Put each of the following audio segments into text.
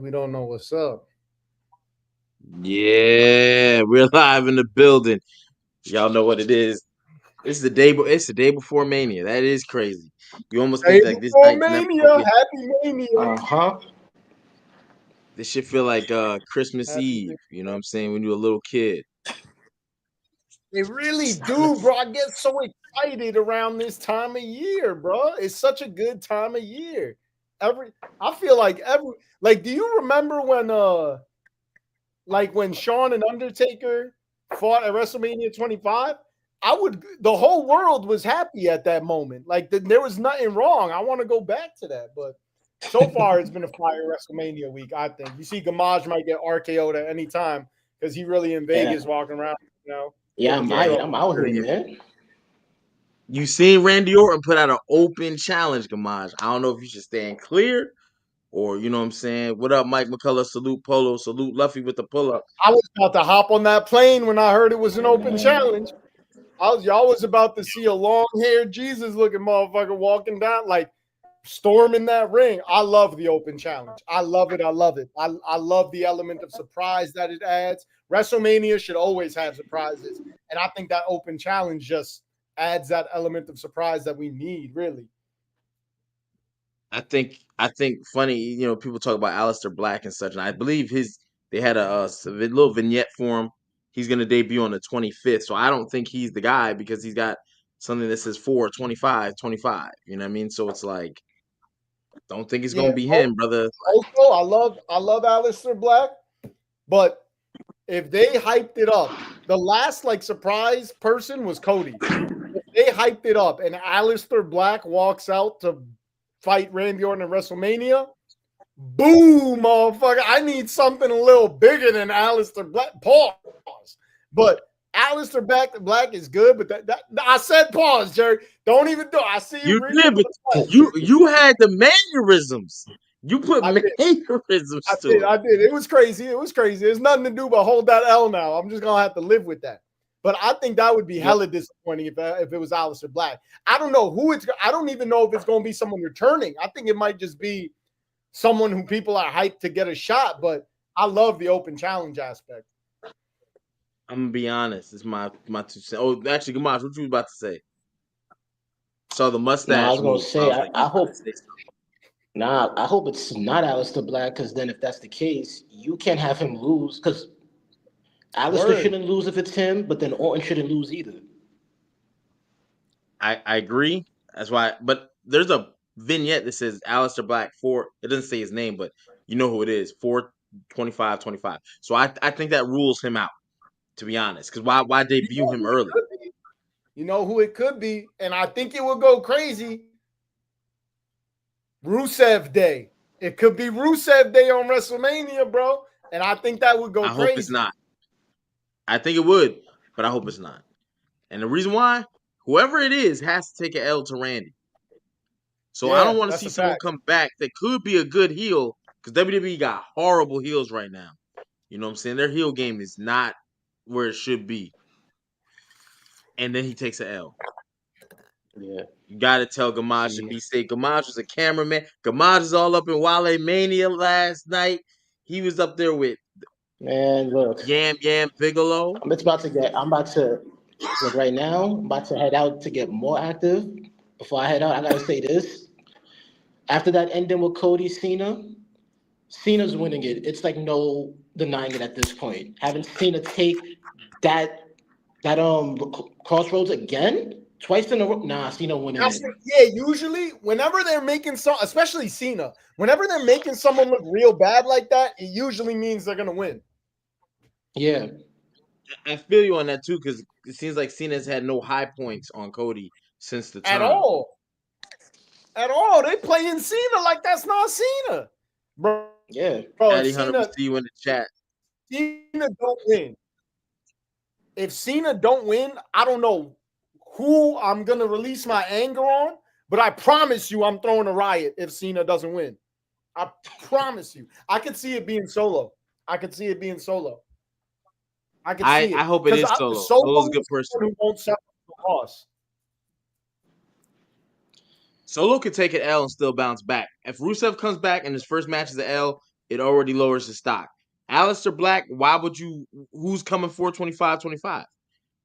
We don't know what's up. Yeah, we're live in the building. Y'all know what it is. It's the day. It's the day before Mania. That is crazy. You almost Day think like this before night's never gonna Mania, get. Happy Mania. Uh-huh. This shit feel like Christmas Happy Eve. Mania. You know what I'm saying? When you're a little kid. They really do, Let's. bro. I get so excited around this time of year, bro. It's such a good time of year. Every I feel like do you remember when Shawn and Undertaker fought at WrestleMania 25? The whole world was happy at that moment. There was nothing wrong. I want to go back to that, but so far it's been a fire WrestleMania week. I think you see Gamaj might get RKO'd at any time because he really in Yeah. Vegas walking around, Yeah, getting I'm some Yeah, out. trouble. I'm out here, yeah. man. You seen Randy Orton put out an open challenge, Gamaj. I don't know if you should stand clear or you know what I'm saying. What up, Mike McCullough? Salute Polo. Salute Luffy with the pull up. I was about to hop on that plane when I heard it was an Yeah, open man. challenge. Y'all was about to see a long haired Jesus looking motherfucker walking down, like storming that ring. I love the open challenge. I love it. I love it. I love the element of surprise that it adds. WrestleMania should always have surprises. And I think that open challenge just adds that element of surprise that we need, really. I think funny, people talk about Aleister Black and such, and I believe they had a little vignette for him. He's gonna debut on the 25th, so I don't think he's the guy because he's got something that says 425, 25. You know what I mean? So it's like, don't think it's Yeah. gonna be him, brother. Also, I love Aleister Black, but if they hyped it up, the last surprise person was Cody. If they hyped it up and Aleister Black walks out to fight Randy Orton in WrestleMania, boom, motherfucker. I need something a little bigger than Aleister Black. Pause. But Black is good, but that I said pause, Jerry. Don't even do it. I see you You reading did, it. but you had the mannerisms. You put I did. I mannerisms did. to it. I did. It was crazy. It was crazy. There's nothing to do but hold that L now. I'm just gonna have to live with that. But I think that would be You know, hella disappointing if it was Aleister Black. I don't know who it's. I don't even know if it's going to be someone returning. I think it might just be someone who people are hyped to get a shot. But I love the open challenge aspect. I'm gonna be honest. It's my 2 cents. Oh, actually, Gamash, what you was about to say? Saw the Nah, I mustache was gonna move. I say, was I, like, you I about to hope, say something. I hope it's not Aleister Black, because then if that's the case, you can't have him lose, because Aleister Word. shouldn't lose if it's him, but then Orton shouldn't lose either. I agree. That's why. But there's a vignette that says Alistair Black four. It doesn't say his name, but you know who it is. 425-25. So I think that rules him out. To be honest, because why You debut know him who it early? could be. You know who it could be, and I think it would go crazy. Rusev Day. It could be Rusev Day on WrestleMania, bro. And I think that would go I hope it's crazy. not. I think it would, but I hope it's not. And the reason why, whoever it is has to take an L to Randy. So I don't Yeah, want to that's see a someone fact. come back that could be a good heel because WWE got horrible heels right now. You know what I'm saying? Their heel game is not where it should be. And then he takes an L. Yeah. You gotta tell Gamaj to See, be safe. Gamaj was a cameraman. Gamaj is all up in Wale Mania last night. He was up there with man, look, Yam Yam Bigelow. I'm about to, look, right now, I'm about to head out to get more active. Before I head out, I gotta say this. After that ending with Cody Cena, Cena's winning it. It's like no denying it at this point. Having Cena take that that crossroads again, twice in a row. Nah, Cena winning it. Yeah, usually whenever they're making some, especially Cena, whenever they're making someone look real bad like that, it usually means they're gonna win. Yeah, I feel you on that too, because it seems like Cena's had no high points on Cody since the At turn. all. At all. They playing Cena like that's not Cena. Bro, if yeah, Addy Hunter will see you in the chat. Cena don't win. If Cena don't win, I don't know who I'm gonna release my anger on, but I promise you I'm throwing a riot if Cena doesn't win. I promise you. I could see it being solo. I could see it being solo. I could see I it. hope it Because is Solo. Solo's a Solo good is person. someone who won't suffer the loss. Solo could take an L and still bounce back. If Rusev comes back and his first match is an L, it already lowers the stock. Aleister Black, why would you? Who's coming for 25-25?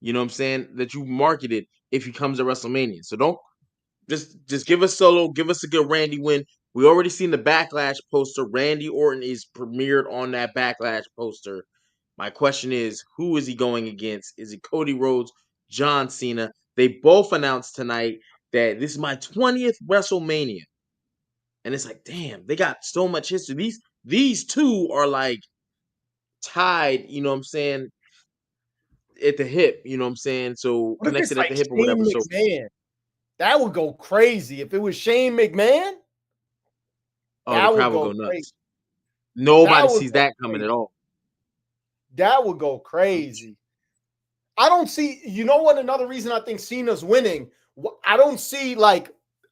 You know what I'm saying? That you marketed if he comes to WrestleMania. So don't just give us Solo, give us a good Randy win. We already seen the Backlash poster. Randy Orton is premiered on that Backlash poster. My question is, who is he going against? Is it Cody Rhodes, John Cena? They both announced tonight that this is my 20th WrestleMania. And it's like, damn, they got so much history. These two are like tied, you know what I'm saying, at the hip, you know what I'm saying? So What if it's connected at like the hip or Shane whatever. So McMahon? That would go crazy. If it was Shane McMahon, the that would crowd will go go nuts. crazy. Nobody That would sees go that coming crazy. at all. That would go crazy. I don't see, you know what? Another reason I think Cena's winning, I don't see like,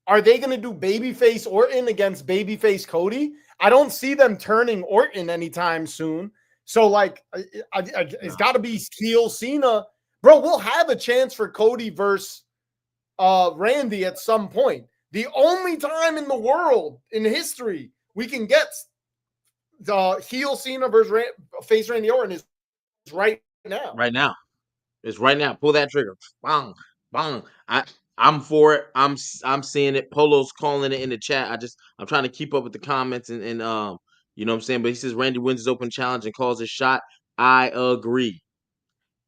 are they going to do babyface Orton against babyface Cody? I don't see them turning Orton anytime soon. So like, it's got to be heel Cena. Bro, we'll have a chance for Cody versus Randy at some point. The only time in the world, in history, we can get the heel Cena versus face Randy Orton is right now. Right now. It's right now. Pull that trigger. Bang, bang. I'm for it. I'm seeing it. Polo's calling it in the chat. I'm trying to keep up with the comments and you know what I'm saying. But he says Randy wins his open challenge and calls his shot. I agree.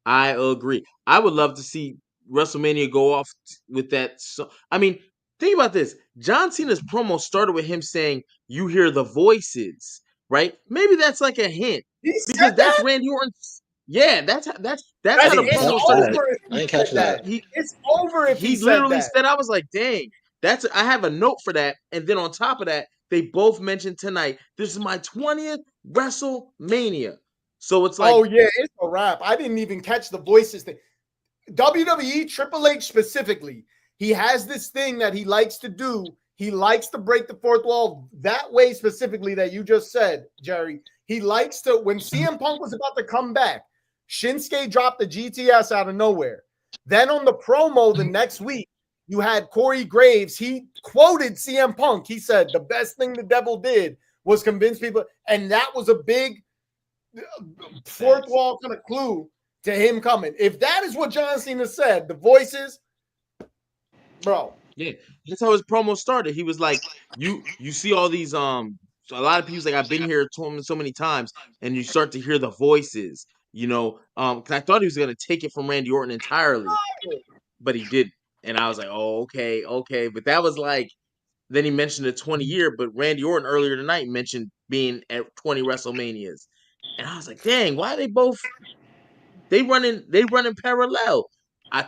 I agree. I would love to see WrestleMania go off with that. So, I mean, think about this. John Cena's promo started with him saying, "You hear the voices," right? Maybe that's like a hint He because said that's that? Randy Orton's. Yeah, that's how I the didn't It's promo catch started. that. over if I he didn't said catch that. that. It's over if he He said literally that. said, I was like, dang, I have a note for that. And then on top of that, they both mentioned tonight, this is my 20th WrestleMania. So it's like, Oh, yeah, it's a wrap. I didn't even catch the voices thing. WWE, Triple H specifically, he has this thing that he likes to do. He likes to break the fourth wall that way specifically that you just said, Jerry. He likes to, when CM Punk was about to come back, Shinsuke dropped the GTS out of nowhere. Then on the promo the next week, you had Corey Graves. He quoted CM Punk. He said, the best thing the devil did was convince people. And that was a big fourth wall kind of clue to him coming. If that is what John Cena said, the voices, bro. yeah, that's how his promo started. He was like, you see all these a lot of people's like, I've been here so many times, and you start to hear the voices, you know, because I thought he was gonna take it from Randy Orton entirely, but he didn't. And I was like, oh, okay. But that was like, then he mentioned a 20-year, but Randy Orton earlier tonight mentioned being at 20 WrestleManias. And I was like, dang, why are they both they running parallel? I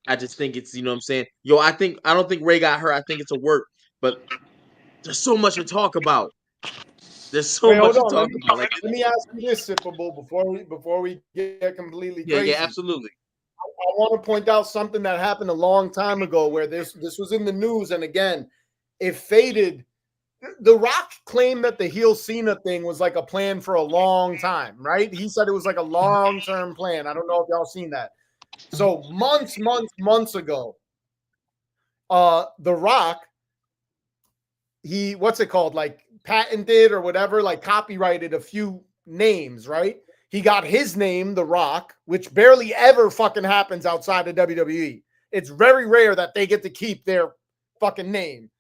I just think it's, you know what I'm saying? Yo, I don't think Ray got hurt. I think it's a work, but there's so much to talk about. There's so Wait, much hold to on. talk about. Like, Let me ask you this, Sippable, before we get completely yeah, crazy. absolutely. I want to point out something that happened a long time ago where this was in the news, and again, it faded. The Rock claimed that the heel Cena thing was like a plan for a long time, right? He said it was like a long-term plan. I don't know if y'all seen that. So months ago, The Rock, he, what's it called? Like patented or whatever, like copyrighted a few names, right? He got his name, The Rock, which barely ever fucking happens outside of WWE. It's very rare that they get to keep their fucking name.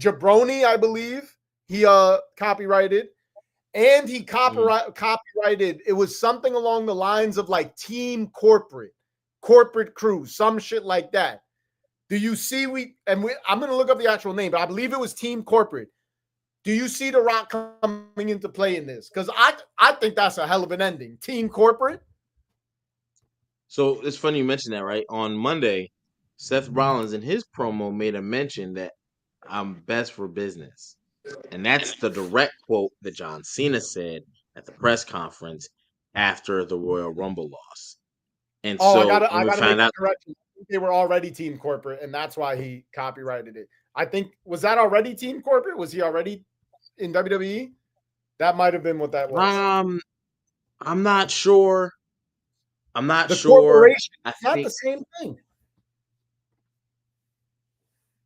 Jabroni, I believe, he copyrighted. And he copyrighted, it was something along the lines of like Team Corporate Crew, some shit like that. Do you see I'm going to look up the actual name, but I believe it was Team Corporate. Do you see The Rock coming into play in this? Because I think that's a hell of an ending. Team Corporate. So it's funny you mentioned that, right? On Monday, Seth Rollins in his promo made a mention that I'm best for business. And that's the direct quote that John Cena said at the press conference after the Royal Rumble loss. And Oh, so I when we gotta make found a out, correction. I think they were already Team Corporate, and that's why he copyrighted it. I think, was that already Team Corporate? Was he already in WWE? That might have been what that was. I'm not sure. I'm not The sure. corporation, I it's not think the same thing.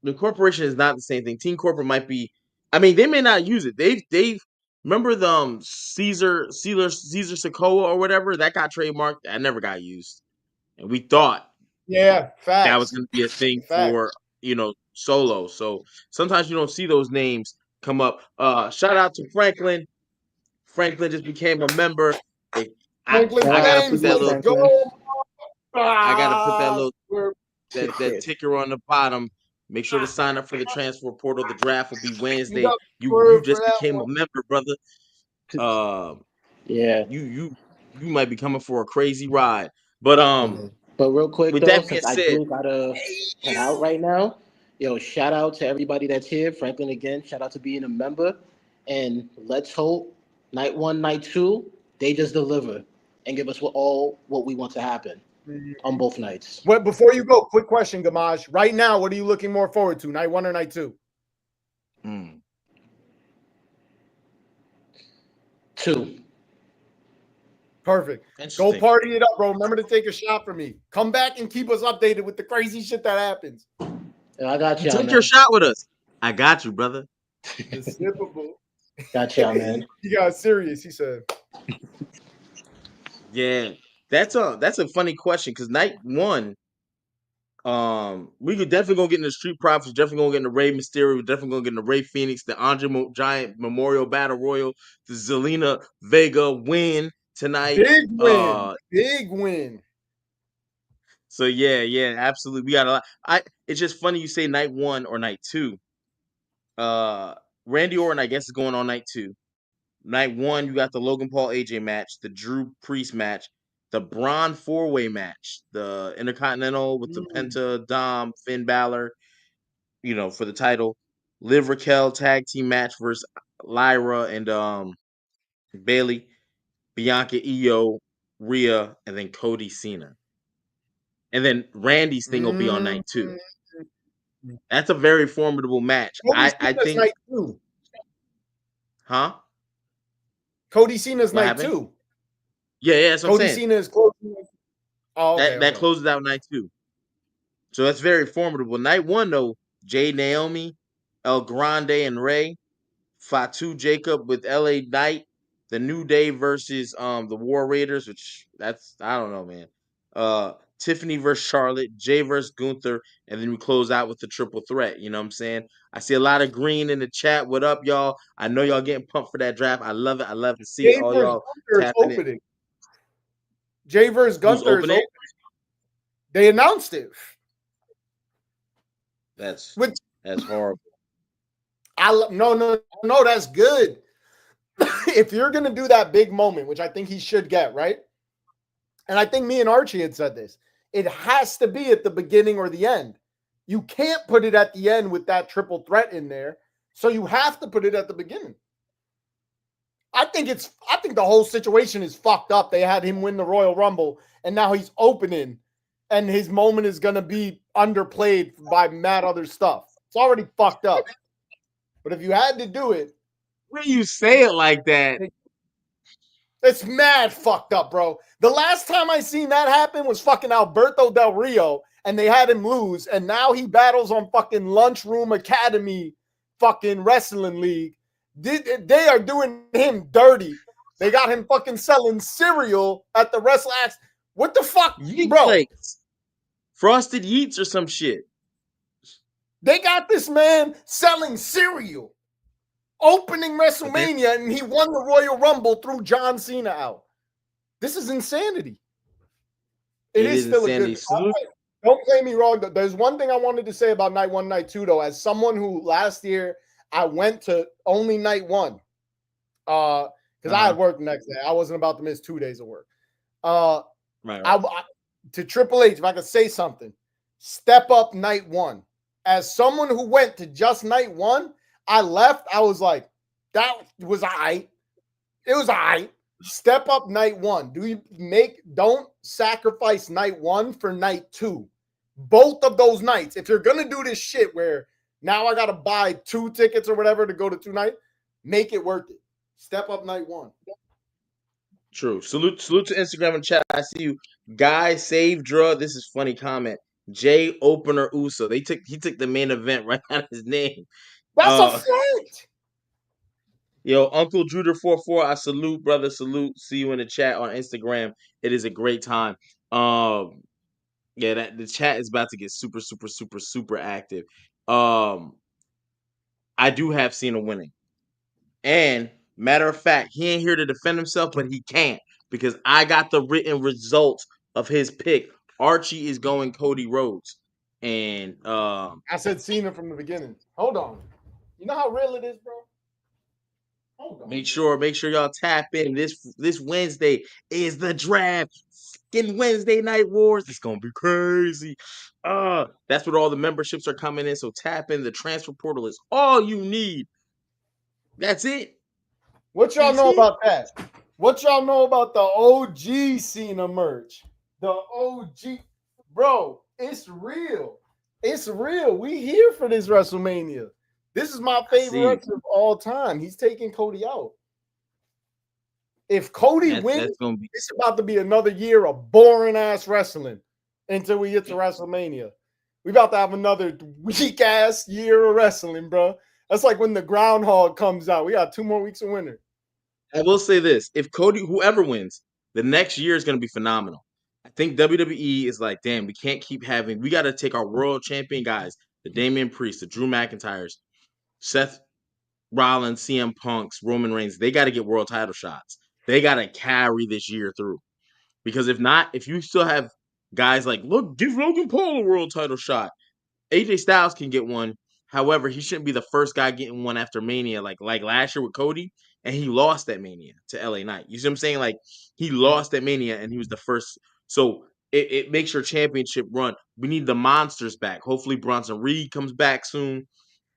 the corporation is not the same thing. Team Corporate might be. I mean, they may not use it. They've Remember the Caesar Sokoa or whatever that got trademarked? That never got used, and we thought Yeah, that was facts. going to be a thing Facts. for Solo. So sometimes you don't see those names come up. Shout out to Franklin. Franklin just became a member. I Franklin Shout I out gotta to put Flames, that you, let's little Franklin. go. I gotta put that Ah, little we're that ticker on the bottom. Make sure to sign up for the transfer portal. The draft will be you Wednesday. got You for just that became a one. member, brother. Uh, Yeah. you might be coming for a crazy ride. But But real quick with though, that being since I said, do gotta head out right now, shout out to everybody that's here. Franklin again, shout out to being a member. And let's hope night one, night two, they just deliver and give us what we want to happen on both nights. But before you go, quick question, Gamaj. Right now, what are you looking more forward to? Night one or night two? Two. Perfect. Go interesting. party it up, bro. Remember to take a shot for me. Come back and keep us updated with the crazy shit that happens. I got y'all, Take man. your shot with us. I got you, brother. The sippable. Got y'all, man. He got serious. He said, Yeah, that's a funny question because night one, we could definitely gonna get in the Street Profits, definitely gonna get in the Rey Mysterio, we're definitely gonna get in the Rey Phoenix, the Giant Memorial Battle Royal, the Zelina Vega win tonight. big win. Big win. So yeah, absolutely. We got a lot. It's just funny you say night one or night two. Randy Orton, I guess, is going on night two. Night one, you got the Logan Paul AJ match, the Drew Priest match, the Braun 4-way match, the Intercontinental with the Penta, Dom, Finn Balor, for the title. Liv Raquel tag team match versus Lyra and Bailey, Bianca Io, Rhea, and then Cody Cena. And then Randy's thing will be on night two. That's a very formidable match. I Cena's think, night two. huh? Cody Cena's What night happened? two. Yeah, that's what I'm Cody saying. Cena is closing. Oh, okay. That closes out night two. So that's very formidable. Night one, though, Jay Naomi, El Grande, and Ray, Fatu Jacob with LA Knight, the New Day versus the War Raiders, which I don't know, man. Tiffany versus Charlotte, Jay versus Gunther, and then we close out with the triple threat. You know what I'm saying? I see a lot of green in the chat. What up, y'all? I know y'all getting pumped for that draft. I love it. I love to see it. Jay All versus y'all Gunther is tapping it. opening. Jay versus Who's Gunther is opening? opening. They announced it. That's Which horrible. no, that's good. If you're gonna do that big moment, which I think he should get, right? And I think me and Archie had said this, it has to be at the beginning or the end. You can't put it at the end with that triple threat in there. So you have to put it at the beginning. I think the whole situation is fucked up. They had him win the Royal Rumble, and now he's opening, and his moment is gonna be underplayed by mad other stuff. It's already fucked up. But if you had to do it, When you say it like that, it's mad fucked up, bro. The last time I seen that happen was fucking Alberto Del Rio, and they had him lose, and now he battles on fucking Lunchroom Academy fucking wrestling league. They are doing him dirty. They got him fucking selling cereal at the Wrestle Acts. What the fuck, bro? Flakes. Frosted Yeets or some shit. They got this man selling cereal, opening WrestleMania, and he won the Royal Rumble through John Cena out. This is insanity. It is still insanity. a good. Don't play me wrong. There's one thing I wanted to say about night one, night two, though. As someone who last year I went to only night one, because I had work the next day. I wasn't about to miss 2 days of work. Right. To Triple H, if I could say something, step up night one. As someone who went to just night one, I left. I was like, that was all right. It was all right. Step up night one. Don't sacrifice night one for night two. Both of those nights. If you're gonna do this shit where now I gotta buy 2 tickets or whatever to go to 2 nights, make it worth it. Step up night one. True. Salute to Instagram and chat. I see you. Guy Save Drug. This is funny comment. Jay Opener Uso. He took the main event right out of his name. That's a fact. Yo, Uncle Juder 44, I salute, brother. Salute. See you in the chat on Instagram. It is a great time. Yeah, that the chat is about to get super, super, super, super active. Um, I do have Cena winning. And matter of fact, he ain't here to defend himself, but he can't because I got the written results of his pick. Archie is going Cody Rhodes. And I said Cena from the beginning. Hold on. You know how real it is, bro? Hold on. make sure y'all tap in. This Wednesday is the draft. Fucking Wednesday Night Wars. It's gonna be crazy. That's what all the memberships are coming in. So tap in. The transfer portal is all you need. That's it. What y'all know about that? What y'all know about the OG Cena merch? The OG, bro, it's real. It's real. We here for this WrestleMania. This is my favorite wrestler of all time. He's taking Cody out. If Cody wins, that's gonna be. it's about to be another year of boring ass wrestling until we get to WrestleMania. We about to have another weak ass year of wrestling, bro. That's like when the groundhog comes out. We got 2 more weeks of winter. I will say this: if Cody, whoever wins, the next year is going to be phenomenal. I think WWE is like, damn, we can't keep having. We got to take our world champion guys, the Damian Priest, the Drew McIntyres, Seth Rollins, CM Punks, Roman Reigns. They got to get world title shots. They got to carry this year through. Because if not, if you still have guys like, look, give Logan Paul a world title shot. AJ Styles can get one. However, he shouldn't be the first guy getting one after Mania, like last year with Cody, and he lost that Mania to LA Knight. You see what I'm saying? Like he lost that Mania, and he was the first. So it makes your championship run. We need the monsters back. Hopefully, Bronson Reed comes back soon.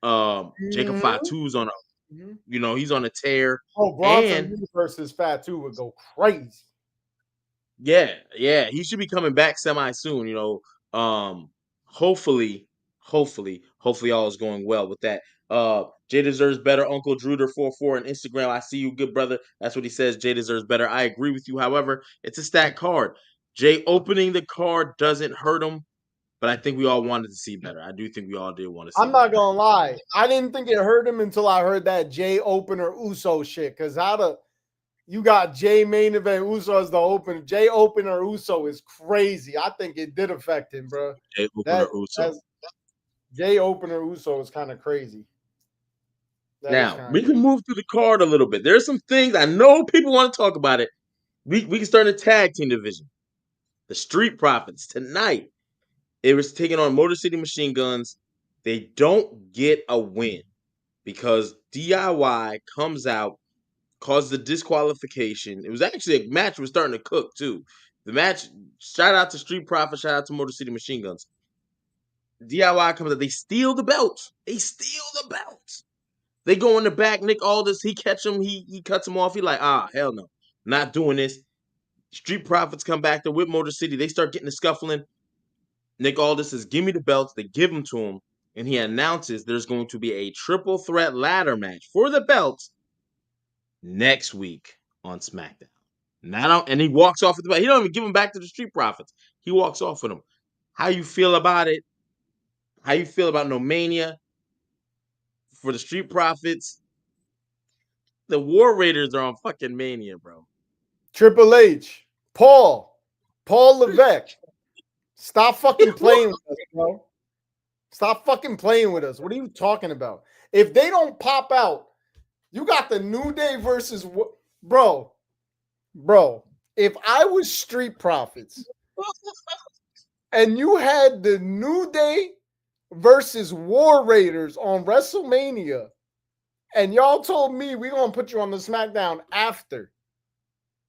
Jacob Fatu's on a, he's on a tear. Oh, Bronson Reed versus Fatu would go crazy. Yeah, he should be coming back semi soon. Hopefully all is going well with that. Jay deserves better. Uncle Druder 44 on Instagram. I see you, good brother. That's what he says. Jay deserves better. I agree with you. However, it's a stacked card. Jay opening the card doesn't hurt him, but I think we all wanted to see better. I do think we all did want to see. I'm not gonna lie. I didn't think it hurt him until I heard that Jay opener Uso shit. Cause you got Jay main event Uso as the opener. Jay opener Uso is crazy. I think it did affect him, bro. Jay opener Uso. Jay opener Uso is kind of crazy. Now we can move through the card a little bit. There's some things I know people want to talk about it. We can start in the tag team division. The Street Profits tonight. It was taking on Motor City Machine Guns. They don't get a win because DIY comes out, causes a disqualification. It was actually a match was starting to cook too. The match, shout out to Street Profits, shout out to Motor City Machine Guns. DIY comes out, they steal the belts. They go in the back, Nick Aldis, he catch him, he cuts him off. He like, hell no, not doing this. Street Profits come back to with Motor City. They start getting the scuffling. Nick Aldis says, give me the belts. They give them to him. And he announces there's going to be a triple threat ladder match for the belts next week on SmackDown. And he walks off with the belt. He don't even give them back to the Street Profits. He walks off with them. How you feel about it? How you feel about No Mania for the Street Profits? The War Raiders are on fucking Mania, bro. Triple H, Paul Levesque. Stop fucking playing with us, bro. Stop fucking playing with us. What are you talking about? If they don't pop out, you got the New Day versus bro. If I was Street Profits and you had the New Day versus War Raiders on WrestleMania, and y'all told me we're gonna put you on the SmackDown after,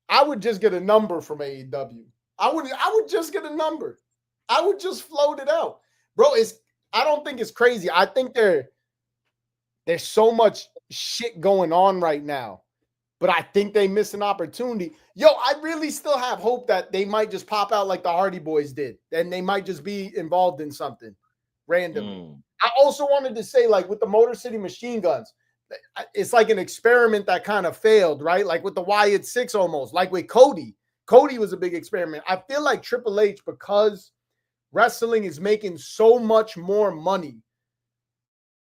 I would just get a number from AEW. I would just get a number. I would just float it out. Bro, I don't think it's crazy. I think there's so much shit going on right now. But I think they missed an opportunity. Yo, I really still have hope that they might just pop out like the Hardy Boys did. And they might just be involved in something randomly. I also wanted to say, like, with the Motor City Machine Guns, it's like an experiment that kind of failed, right? Like with the Wyatt Six almost. Like with Cody. Cody was a big experiment. I feel like Triple H, because wrestling is making so much more money,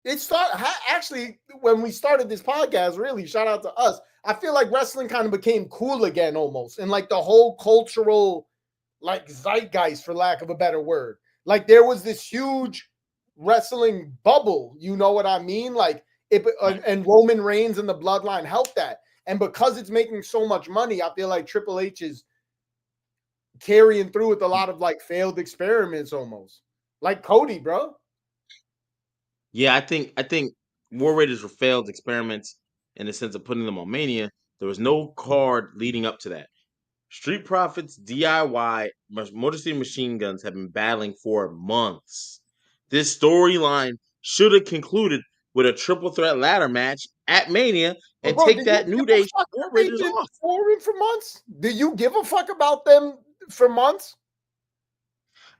Actually, when we started this podcast, really, shout out to us. I feel like wrestling kind of became cool again almost. And like the whole cultural, like zeitgeist, for lack of a better word. Like there was this huge wrestling bubble. You know what I mean? Like and Roman Reigns and the bloodline helped that. And because it's making so much money, I feel like Triple H is carrying through with a lot of like failed experiments almost. Like Cody, bro. Yeah, I think War Raiders were failed experiments in the sense of putting them on Mania. There was no card leading up to that. Street Profits, DIY, Motor City Machine Guns have been battling for months. This storyline should have concluded with a triple threat ladder match at Mania But and bro, take did you that give New a Day fuck War that they Raiders did off. for months? Did you give a fuck about them for months?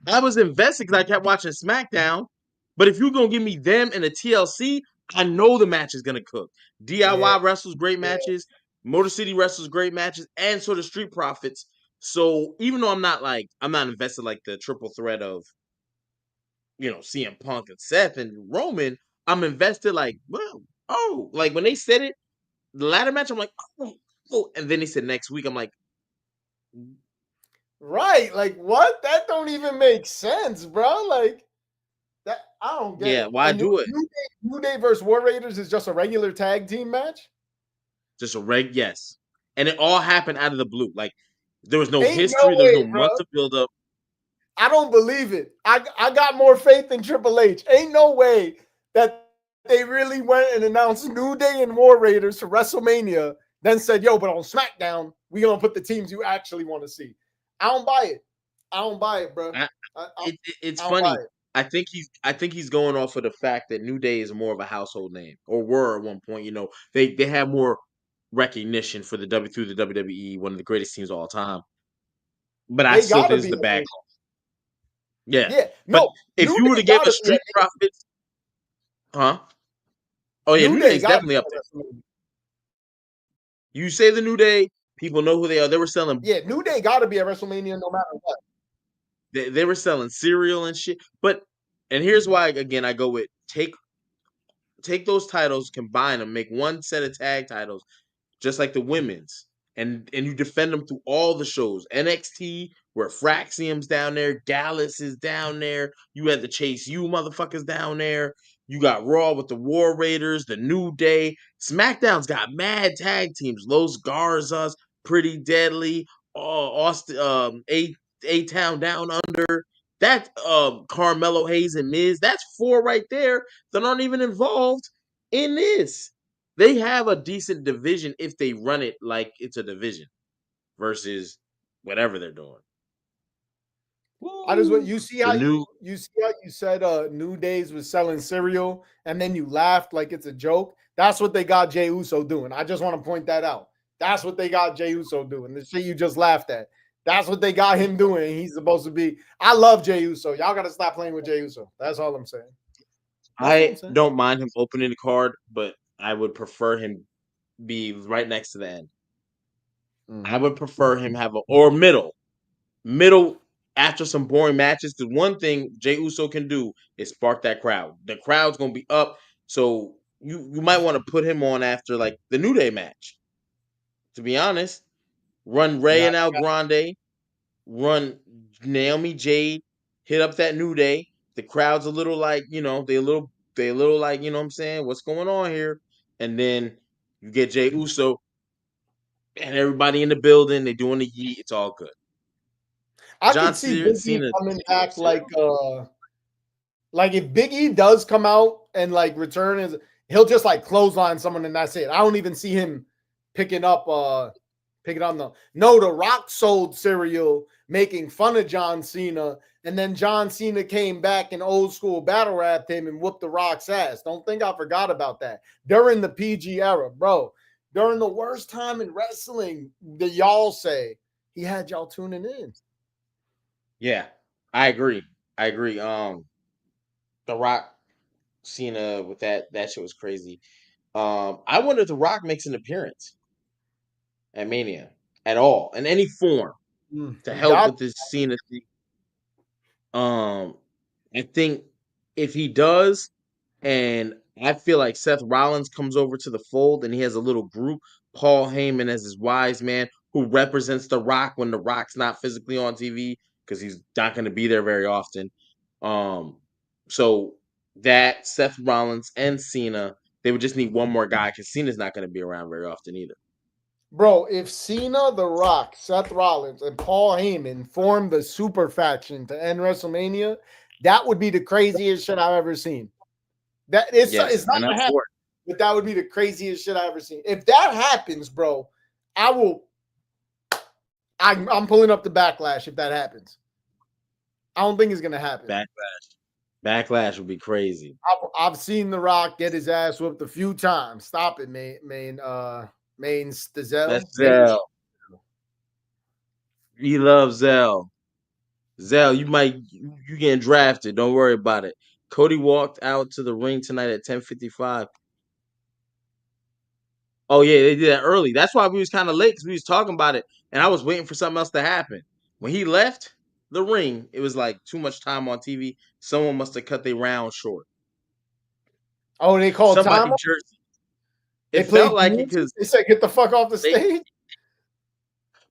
I was invested because I kept watching SmackDown. But if you're gonna give me them and a TLC, I know the match is gonna cook. Yeah, DIY wrestles great matches, Motor City wrestles great matches, and so the Street Profits. So even though I'm not invested like the triple threat of CM Punk and Seth and Roman, I'm invested like, well, like when they said it, the ladder match, I'm like, oh, and then they said next week, I'm like, right. Like what? That don't even make sense, bro. Like that, I don't get yeah, it. why And do it? New Day versus War Raiders is just a regular tag team match. Just a yes. And it all happened out of the blue. Like there was no Ain't no history, there was no way, bro. months of build up. I don't believe it. I got more faith in Triple H. Ain't no way that they really went and announced New Day and War Raiders for WrestleMania, then said, yo, but on SmackDown, we gonna put the teams you actually want to see. I don't buy it. I don't buy it, bro. It's I don't buy funny. it. I think he's going off of the fact that New Day is more of a household name, or were at one point. They have more recognition for through the WWE, one of the greatest teams of all time. But I They still gotta think it's be the a back. name. Yeah, Yeah, but no, if New you were Day to give a gotta be a Street Profits, huh? Oh yeah, New New Day Day's gotta be definitely up a there. WrestleMania. You say the New Day, people know who they are. They were selling Yeah, New Day gotta be a WrestleMania no matter what. they were selling cereal and shit. And here's why again I go with take those titles, combine them, make one set of tag titles, just like the women's, and you defend them through all the shows. NXT, where Fraxium's down there, Gallus is down there. You had the Chase U motherfuckers down there. You got Raw with the War Raiders, the New Day. SmackDown's got mad tag teams: Los Garzas, Pretty Deadly, Austin, A Town Down Under. That Carmelo Hayes and Miz. That's four right there that aren't even involved in this. They have a decent division if they run it like it's a division versus whatever they're doing. I just Woo. The new you see how you said New Days was selling cereal and then you laughed like it's a joke. That's what they got Jey Uso doing. I just want to point that out. That's what they got Jey Uso doing. The shit you just laughed at. That's what they got him doing. He's supposed to be. I love Jey Uso. Y'all gotta stop playing with Jey Uso. That's all I'm saying. That's all I'm I saying. don't mind him opening the card, but I would prefer him be right next to the end. I would prefer him have or middle after some boring matches. The one thing Jey Uso can do is spark that crowd. The crowd's gonna be up, so you might want to put him on after like the New Day match. To be honest, run Ray Nah, and El Grande, run Naomi Jade, hit up that New Day. The crowd's a little like they a little like what I'm saying, what's going on here? And then you get Jey Uso and everybody in the building. They doing the yeet. It's all good. I John could see Big E Cena. coming back like if Big E does come out and like return is he'll just like clothesline someone and that's it. I don't even see him picking up the Rock sold cereal making fun of John Cena, and then John Cena came back and old school battle rapped him and whooped the Rock's ass. Don't think I forgot about that. During the PG era, bro. During the worst time in wrestling, the y'all say he had y'all tuning in. Yeah, I agree. I agree. The Rock Cena with that shit was crazy. I wonder if The Rock makes an appearance at Mania at all in any form to He help got with this Cena thing. I think if he does, and I feel like Seth Rollins comes over to the fold and he has a little group. Paul Heyman as his wise man who represents The Rock when The Rock's not physically on TV because he's not going to be there very often. So that Seth Rollins and Cena, they would just need one more guy because Cena's not going to be around very often either. Bro, if Cena, The Rock, Seth Rollins, and Paul Heyman formed the super faction to end WrestleMania, that would be the craziest shit I've ever seen. It's not gonna happen, but that would be the craziest shit I've ever seen. If that happens, bro, I'm pulling up the Backlash if that happens. I don't think it's gonna happen. Backlash would be crazy. I've seen The Rock get his ass whooped a few times. Stop it, Main Stazel. That's Zell. He loves Zell. Zell, you getting drafted. Don't worry about it. Cody walked out to the ring tonight at 10:55. Oh yeah, they did that early. That's why we was kind of late because we was talking about it, and I was waiting for something else to happen. When he left the ring, it was like too much time on TV. Someone must have cut their round short. Oh, they called somebody time? jersey. It felt like it because they said get the fuck off the stage.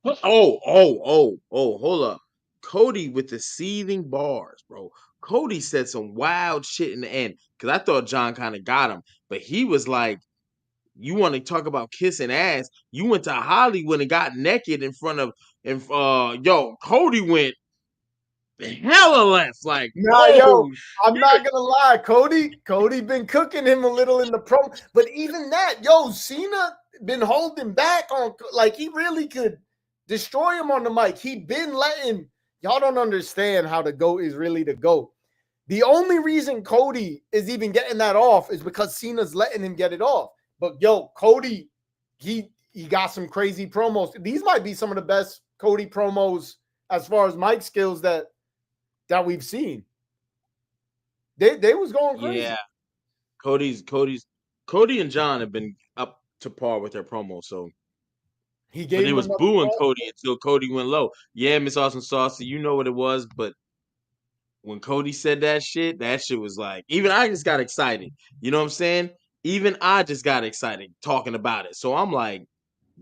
Oh, hold up. Cody with the seething bars, bro. Cody said some wild shit in the end because I thought John kind of got him, but he was like, you want to talk about kissing ass? You went to Hollywood and got naked in front of, Cody went hella left. Like, I'm not gonna lie, Cody been cooking him a little in the promo, but even that, Cena been holding back on, like, he really could destroy him on the mic. He been letting y'all don't understand how the GOAT is really the GOAT. The only reason Cody is even getting that off is because Cena's letting him get it off. But Cody, he got some crazy promos. These might be some of the best Cody promos as far as mic skills that we've seen. They was going crazy. Yeah, Cody and John have been up to par with their promos. So he gave. But it was booing Cody until Cody went low. Yeah, Miss Awesome Saucy, you know what it was, but when Cody said that shit was like, even I just got excited. You know what I'm saying? Even I just got excited talking about it. So I'm like,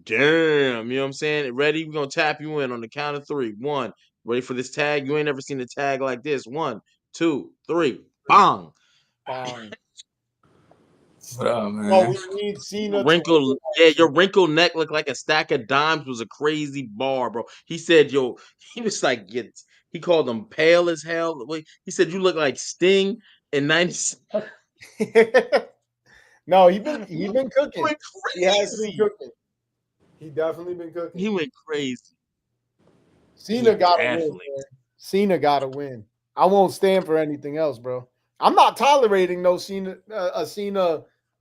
damn, you know what I'm saying? Ready? We're going to tap you in on the count of 3. 1. Ready for this tag? You ain't never seen a tag like this. 1, 2, 3. Bang. Bang. What up, man? Well, we need Cena. Your wrinkled neck looked like a stack of dimes was a crazy bar, bro. He said, he was like, he called him pale as hell. He said, you look like Sting in 97. No, he been cooking. He has been cooking. He definitely been cooking. He went crazy. Cena got to win. Man. Cena got to win. I won't stand for anything else, bro. I'm not tolerating no Cena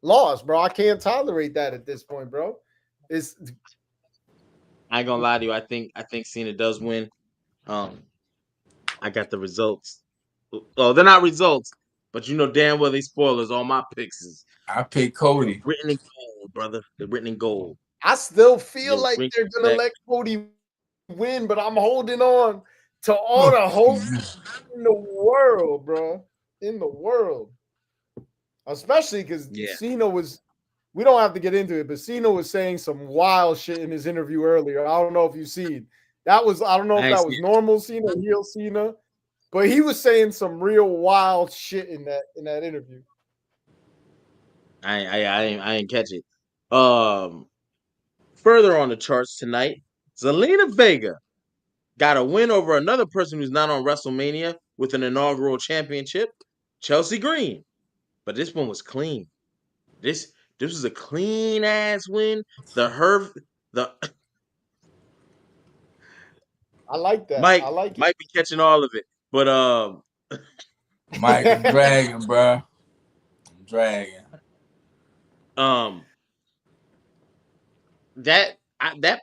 loss, bro. I can't tolerate that at this point, bro. I ain't gonna lie to you. I think Cena does win. I got the results. Oh, they're not results, but you know damn well they spoilers. All my picks is. I picked Cody. They're written in gold, brother. They're written in gold. I still feel like they're gonna let Cody win, but I'm holding on to all the hope in the world, bro. In the world. Especially because Cena was, we don't have to get into it, but Cena was saying some wild shit in his interview earlier. I don't know if you've seen. I don't know if that was normal Cena, heel Cena, but he was saying some real wild shit in that interview. I didn't catch it. Further on the charts tonight, Zelina Vega got a win over another person who's not on WrestleMania with an inaugural championship, Chelsea Green. But this one was clean. This was a clean ass win. I like that. Mike, I like it. Might be catching all of it, but Mike, I'm dragging, bro. I'm dragging. That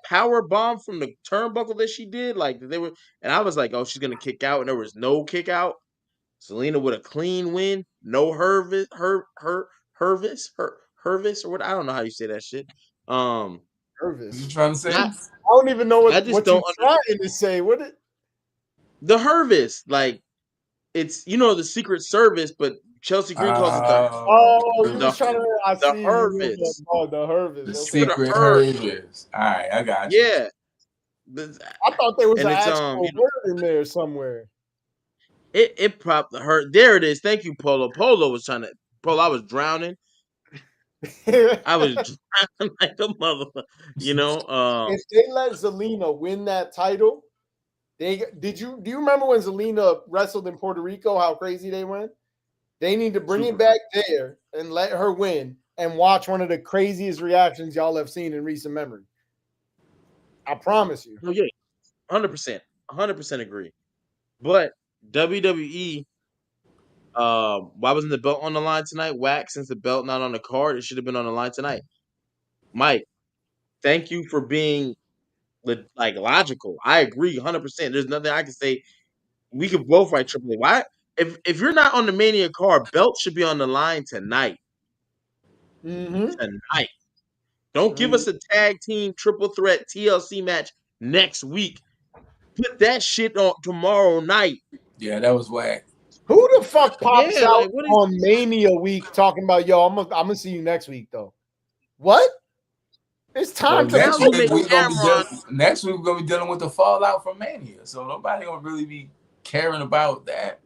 power bomb from the turnbuckle that she did, like they were, and I was like, oh, she's gonna kick out, and there was no kick out. Zelina with a clean win, no Hervis, or what? I don't know how you say that shit. Hervis. You trying to say? I don't even know what you're trying to say. What the Hervis, like it's the Secret Service, but Chelsea Green calls it Oh, you the was trying to. I the see you. Hervis. Oh, the Hervis. the Okay. secret Herb. Hervis. All right, I got you. Yeah. I thought there was And an it's actual word in there somewhere. it prop her. There it is. Thank you, Polo. Polo was trying to. Polo, I was drowning. I was drowning like a motherfucker. You know. If they let Zelina win that title, do you remember when Zelina wrestled in Puerto Rico? How crazy they went. They need to bring it back there and let her win and watch one of the craziest reactions y'all have seen in recent memory. I promise you. Oh yeah, 100%, 100% agree. But WWE, why wasn't the belt on the line tonight? Whack, since the belt not on the card, it should have been on the line tonight. Mike, thank you for being like logical. I agree 100%. There's nothing I can say. We could both write Triple A. Why? If you're not on the Mania card, belt should be on the line tonight. Mm-hmm. Tonight. Don't give us a tag team triple threat TLC match next week. Put that shit on tomorrow night. Yeah, that was whack. Who the fuck pops Yeah, out like, what is- on Mania week talking about, yo, I'm gonna see you next week though? What? It's time Well, to Now next you promote. make week Cameron. next week we're gonna be dealing with the fallout from Mania, so nobody gonna really be caring about that.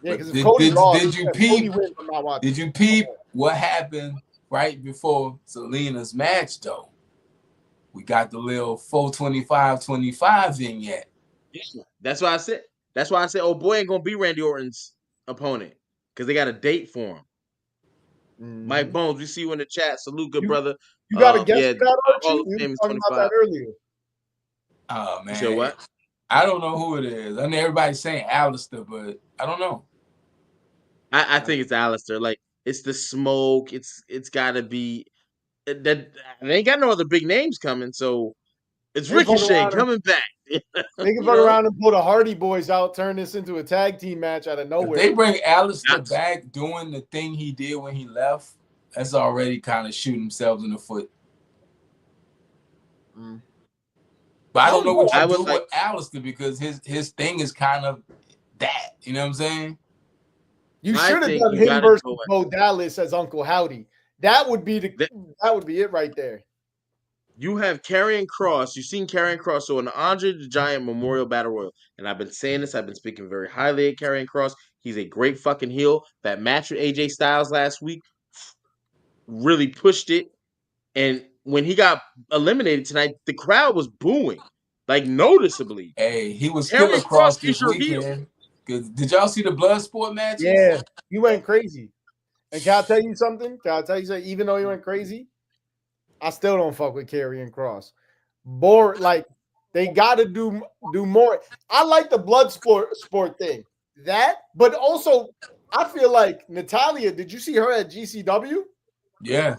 Yeah, because But if Cody lost, did you if Cody peep? wins, I'm not watching. Did you peep what happened right before Selena's match though? We got the little 425-25 vignette. That's why I said. That's why I said, oh boy, ain't gonna be Randy Orton's opponent because they got a date for him. Mm-hmm. Mike Bones, we see you in the chat. Salute, good brother. You got a guess Yeah, for that, Archie? Hall of We Fame were is talking about 25. that earlier. Oh You man, said what? I don't know who it is. I mean, everybody's saying Alistair, but I don't know. I think it's Alistair. Like it's the smoke. It's got to be that. They ain't got no other big names coming, so it's They fuck Ricochet around and- coming back. They can fuck around and pull the Hardy Boys out, turn this into a tag team match out of If nowhere. they bring Alistair back doing the thing he did when he left, that's already kind of shooting themselves in the foot. But I don't know what you do with Alistair because his thing is kind of that. You know what I'm saying? You should have done him versus Bo Dallas as Uncle Howdy. That would be it right there. You have Karrion Kross. You've seen Karrion Kross. So in the Andre the Giant Memorial Battle Royal, and I've been saying this, I've been speaking very highly of Karrion Kross. He's a great fucking heel. That match with AJ Styles last week really pushed it. And when he got eliminated tonight, the crowd was booing, like noticeably. Hey, he was Karrion killer Kross cross is this your heel. weekend. Did y'all see the blood sport matches? Yeah, he went crazy. And can I tell you something? Even though he went crazy, I still don't fuck with Karrion Kross. Like they got to do more. I like the blood sport thing. But also I feel like Natalya. Did you see her at GCW? Yeah.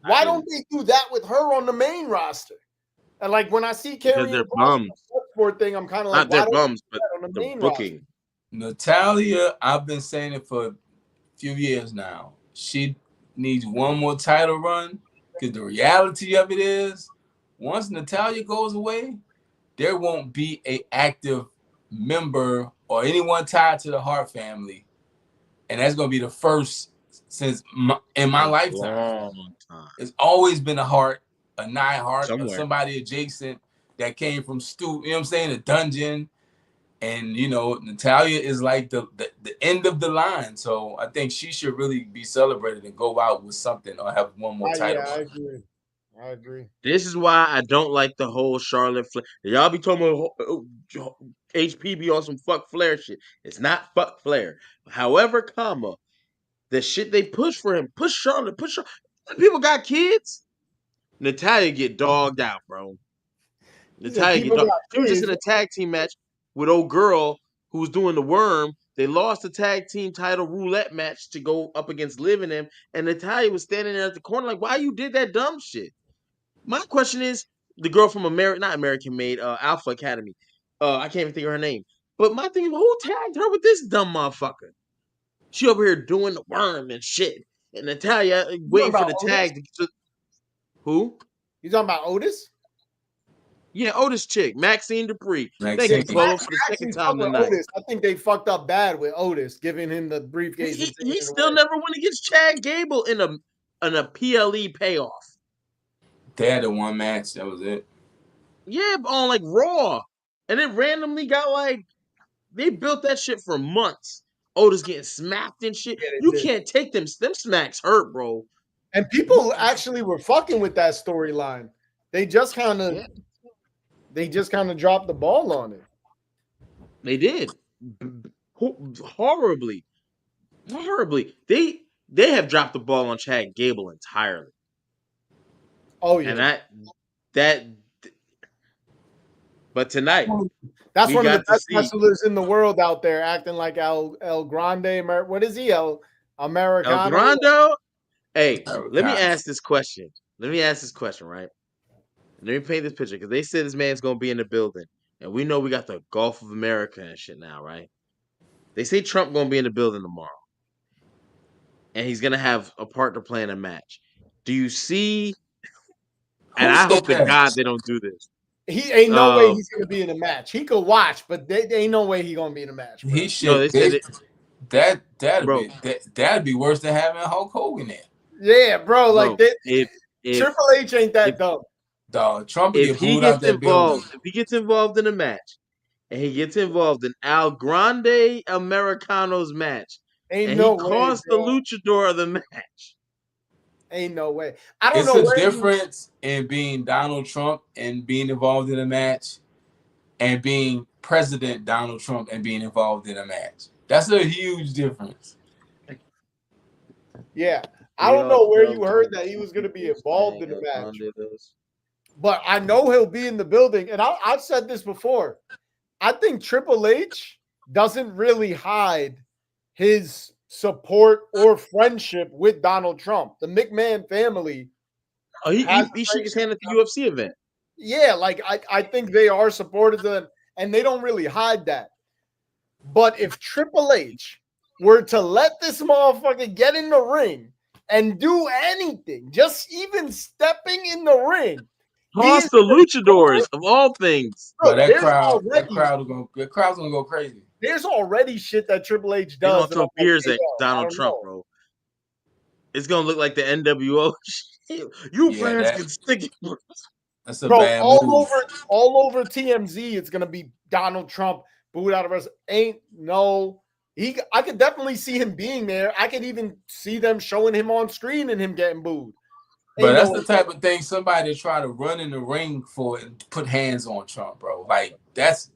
Why don't they do that with her on the main roster? And like when I see Karrion Kross sport thing, I'm kind of like, not their bums, but on the main booking. roster? Natalya, I've been saying it for a few years now. She needs one more title run because the reality of it is, once Natalya goes away, there won't be an active member or anyone tied to the Hart family, and that's going to be the first since in my lifetime. It's always been a Hart, a Neidhart, or somebody adjacent that came from Stu. You know what I'm saying? A dungeon. And you know, Natalya is like the end of the line, so I think she should really be celebrated and go out with something or have one more title. Yeah, I agree. This is why I don't like the whole Charlotte Flair. Y'all be talking about HPB on some fuck Flair shit. It's not fuck Flair. However, the shit they push for him, push Charlotte. People got kids. Natalya get dogged out, bro. Natalya get dogged. She was just in a tag team match with old girl who was doing the worm. They lost the tag team title roulette match to go up against Liv and them, and Natalya was standing there at the corner like, why you did that dumb shit? My question is, the girl from not American Made, Alpha Academy. I can't even think of her name. But my thing is, who tagged her with this dumb motherfucker? She over here doing the worm and shit. And Natalya waiting for the tag. Who? You talking about Otis? Yeah, Otis chick, Maxine Dupree. Thank Maxine. you, Chloe, for I the actually second fuck time with tonight. Otis. I think they fucked up bad with Otis, giving him the briefcase and taking He it still away. never went against Chad Gable in a PLE payoff. They had the one match. That was it. Yeah, on like Raw, and it randomly got like they built that shit for months. Otis getting smacked and shit. Yeah, they You did. can't take them. Them smacks hurt, bro. And people actually were fucking with that storyline. They just kind of dropped the ball on it. They did horribly. They have dropped the ball on Chad Gable entirely. Oh yeah, And that but tonight that's we one of the got to best see wrestlers in the world out there, acting like El Grande. What is he? El El Americano? Grande. Hey, let me Americana. ask this question. Right? Let me paint this picture because they said this man's gonna be in the building, and we know we got the Gulf of America and shit now, right? They say Trump gonna be in the building tomorrow, and he's gonna have a partner playing a match. Do you see? And Who I said hope to that? God they don't do this. He ain't no way he's gonna be in a match. He could watch, but they ain't no way he gonna be in a match, bro. He No, should. they said it, bro. That'd be worse than having Hulk Hogan there. Yeah, bro. Like Bro, if Triple H ain't that if dumb. Dog, Trump would if get he booed out gets that building. involved, if he gets involved in a match, and he gets involved in Al Grande Americano's match, Ain't and no he way, cost the bro. luchador of the match. Ain't no way. I don't It's know a where difference in being Donald Trump and being involved in a match and being President Donald Trump and being involved in a match. That's a huge difference. Yeah. I don't know where you heard that he was going to be involved in the match, but I know he'll be in the building. And I've said this before. I think Triple H doesn't really hide his support or friendship with Donald Trump. The McMahon family Oh, has he shook his hand at the UFC event. yeah, like I think they are supporters of them, and they don't really hide that. But if Triple H were to let this motherfucker get in the ring and do anything, just even stepping in the ring, Cost the luchadors of all things. But look, that crowd's gonna go crazy. there's already shit that Triple H They're does. gonna That I'm throw like, beers hey, at yo, I Donald don't Trump, know. bro. It's gonna look like the NWO. You Yeah, fans can stick it. that's a Bro, bad all move. over TMZ, it's gonna be Donald Trump booed out of us. Ain't no I could definitely see him being there. I could even see them showing him on screen and him getting booed. But Ain't that's no the type of thing somebody try to run in the ring for and put hands on Trump, bro. Like that's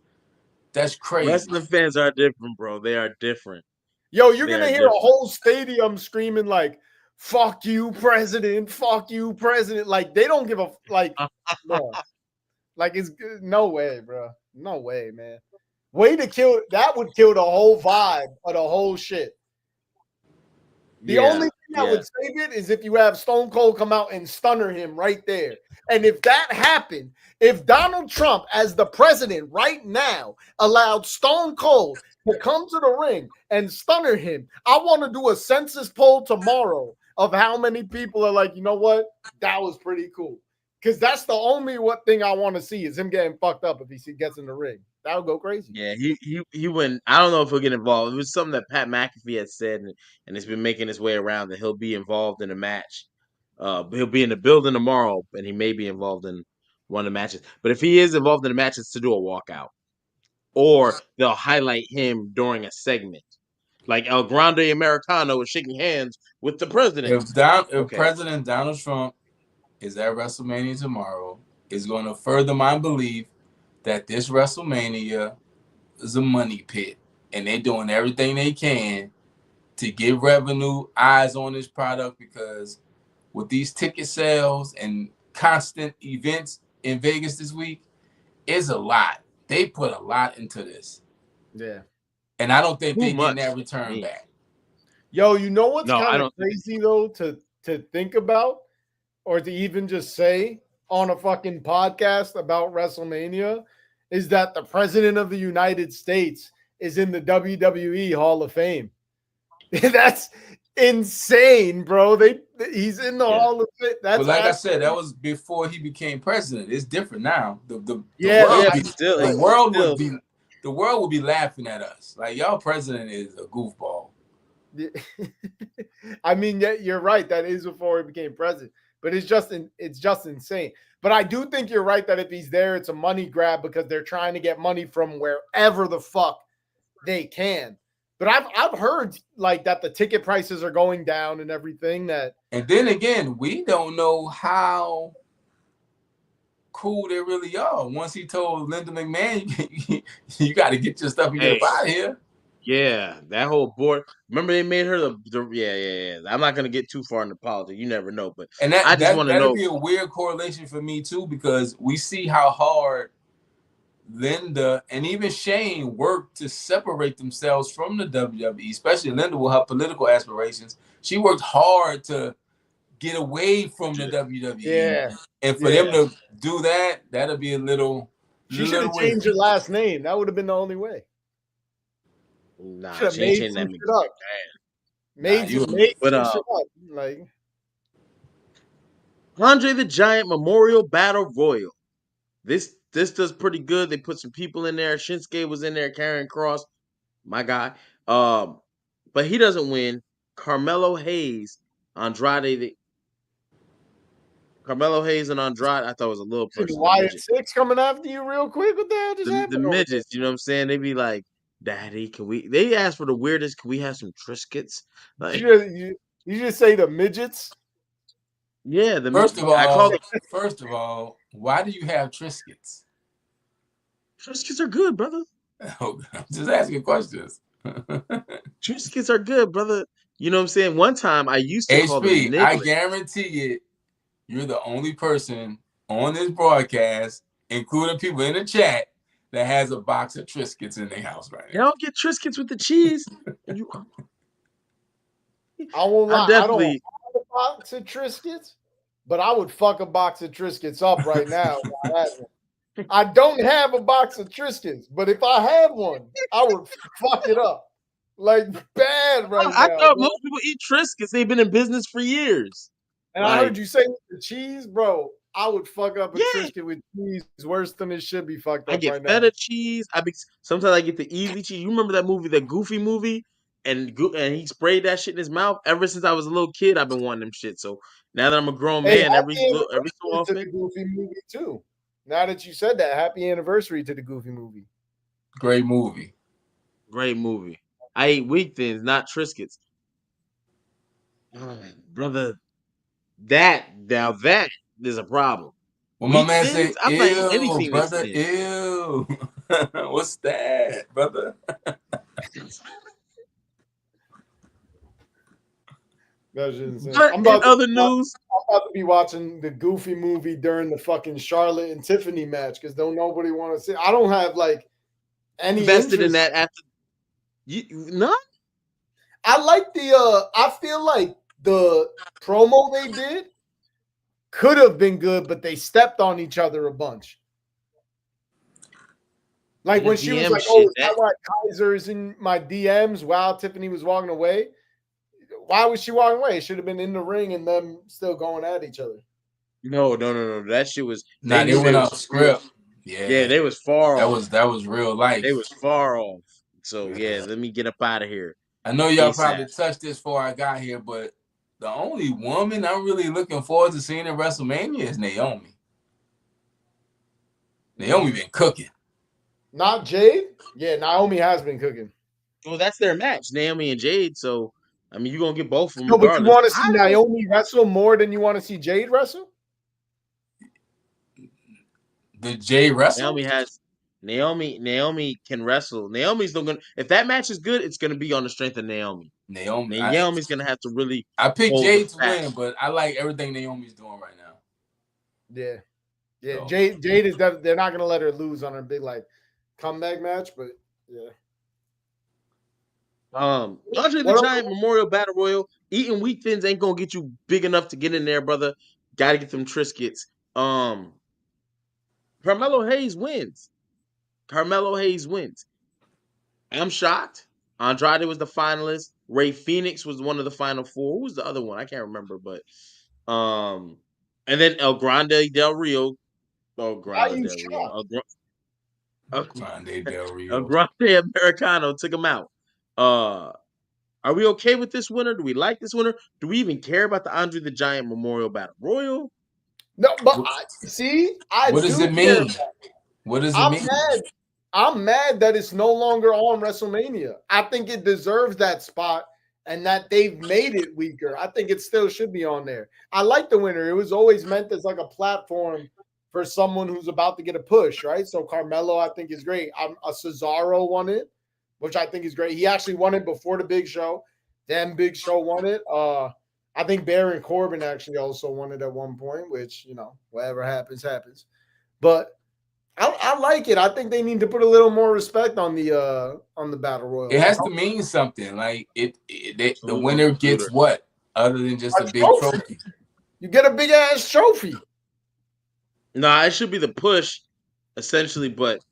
crazy. Wrestling fans are different, bro. They are different. yo, you're They gonna are hear a different. whole stadium screaming like fuck you, president, fuck you, president. Like they don't give a bro. Like it's no way, bro. No way, man. Way to kill that would kill the whole vibe of the whole shit. The only thing that would save it is if you have Stone Cold come out and stunner him right there. And if that happened, if Donald Trump, as the president right now, allowed Stone Cold to come to the ring and stunner him, I want to do a census poll tomorrow of how many people are like, you know what? That was pretty cool. Because that's the only thing I want to see is him getting fucked up if he gets in the ring. That would go crazy. Yeah, he went. I don't know if he'll get involved. It was something that Pat McAfee had said, and it's been making his way around that he'll be involved in a match. He'll be in the building tomorrow, and he may be involved in one of the matches. But if he is involved in the match, it's to do a walkout, or they'll highlight him during a segment, like El Grande Americano is shaking hands with the president. If President Donald Trump is at WrestleMania tomorrow, is going to further my belief that this WrestleMania is a money pit, and they're doing everything they can to get revenue, eyes on this product, because with these ticket sales and constant events in Vegas this week, is a lot. They put a lot into this. Yeah. And I don't think Too they're getting much. that return back. Yo, you know what's No, I kind of don't think crazy though to think about or to even just say on a fucking podcast about WrestleMania is that the president of the United States is in the WWE Hall of Fame. insane, bro. He's in the Hall of Fame. That's But like I said, that was before he became president. It's different now. The world but still, the world would be laughing at us. Like, y'all president is a goofball. I mean, yeah, you're right. That is before he became president, but it's just insane. But I do think you're right that if he's there, it's a money grab because they're trying to get money from wherever the fuck they can. But I've heard like that the ticket prices are going down and everything. And then again, we don't know how cool they really are. Once he told Linda McMahon, you got to get your stuff and get up out of here. Yeah, that whole board. Remember, they made her yeah. I'm not gonna get too far into politics. You never know, but and I just want to know. That'll be a weird correlation for me too, because we see how hard Linda and even Shane worked to separate themselves from the WWE, especially Linda with her political aspirations. She worked hard to get away from the WWE. Yeah. And for them to do that, that'll be a little. She should have changed her last name. That would have been the only way. Nah, she ain't changed that. Made some shit up. Like Andre the Giant Memorial Battle Royal. This does pretty good. They put some people in there. Shinsuke was in there. Karrion Kross, my guy. But he doesn't win. Carmelo Hayes, Carmelo Hayes and Andrade, I thought was a little person. Wyatt Six coming after you real quick. What the hell just happened? The midgets, you know what I'm saying? They be like, Daddy, they ask for the weirdest, can we have some Triscuits? Like, you just say the midgets? Yeah, First of all, why do you have Triscuits? Triscuits are good, brother. I'm just asking questions. Triscuits are good, brother. You know what I'm saying? One time I used to call them nigglets. I guarantee it, you're the only person on this broadcast, including people in the chat, that has a box of Triscuits in their house right now. Y'all get Triscuits with the cheese. I won't lie. I don't have a box of Triscuits, but I would fuck a box of Triscuits up right now. I don't have a box of Triscuits, but if I had one, I would fuck it up. Like bad right now. I thought most people eat Triscuits. They've been in business for years. And I heard you say the cheese, bro. I would fuck up a Triscuit with cheese worse than it should be fucked up. I get right feta now. cheese. Sometimes I get the easy cheese. You remember that movie, that Goofy movie? And he sprayed that shit in his mouth. Ever since I was a little kid, I've been wanting them shit. So now that I'm a grown man, every so often. To the Goofy movie too. Now that you said that, happy anniversary to the Goofy movie. Great movie. Great movie. I ate Wheat Thins, not Triscuits. Brother, that is a problem. When my man say, I'm not eating anything, brother, ew. What's that, brother? I'm about to be watching the Goofy movie during the fucking Charlotte and Tiffany match because nobody want to see. I don't have like any invested in that after. None. I like the. I feel like the promo they did could have been good, but they stepped on each other a bunch. Like when she was like, "Oh, is that why Kaiser's in my DMs?" While Tiffany was walking away. Why was she walking away? It should have been in the ring and them still going at each other. No. That shit was. They went off script. Yeah, they was far off. That was real life. They was far off. So let me get up out of here. I know y'all probably touched this before I got here, but the only woman I'm really looking forward to seeing in WrestleMania is Naomi. Naomi been cooking. Not Jade? Yeah, Naomi has been cooking. Well, that's their match, Naomi and Jade. So, I mean, you're going to get both of them. No, but you want to see Naomi wrestle more than you want to see Jade wrestle? The Jade wrestle? Naomi can wrestle. Naomi's not going to, if that match is good, it's going to be on the strength of Naomi. Naomi's going to have to really. I picked Jade to win, but I like everything Naomi's doing right now. Yeah. Yeah. So. Jade is that they're not going to let her lose on her big like comeback match, but yeah. Andre the Giant Memorial Battle Royal. Eating Wheat Thins ain't gonna get you big enough to get in there, brother. Gotta get them Triscuits. Carmelo Hayes wins. I'm shocked. Andrade was the finalist. Ray Phoenix was one of the final four. Who was the other one? I can't remember, but and then El Grande Del Rio. Oh, Why Grande you Del Rio. shocked? Grande Del El Rio. Grande Americano took him out. Are we okay with this winner? Do we like this winner? Do we even care about the Andre the Giant Memorial Battle Royal? No, but What, I what does do it care. mean? What does it I'm mean? mad. I'm mad that it's no longer on WrestleMania. I think it deserves that spot and that they've made it weaker. I think it still should be on there. I like the winner. It was always meant as like a platform for someone who's about to get a push, right? So Carmelo, I think, is great. A Cesaro won it, which I think is great. He actually won it before the Big Show. Then Big Show won it. I think Baron Corbin actually also won it at one point, which, whatever happens, happens. But I like it. I think they need to put a little more respect on the battle royal. It has to mean something. Like the winner gets what other than just a big trophy. You get a big ass trophy. Nah, it should be the push, essentially. But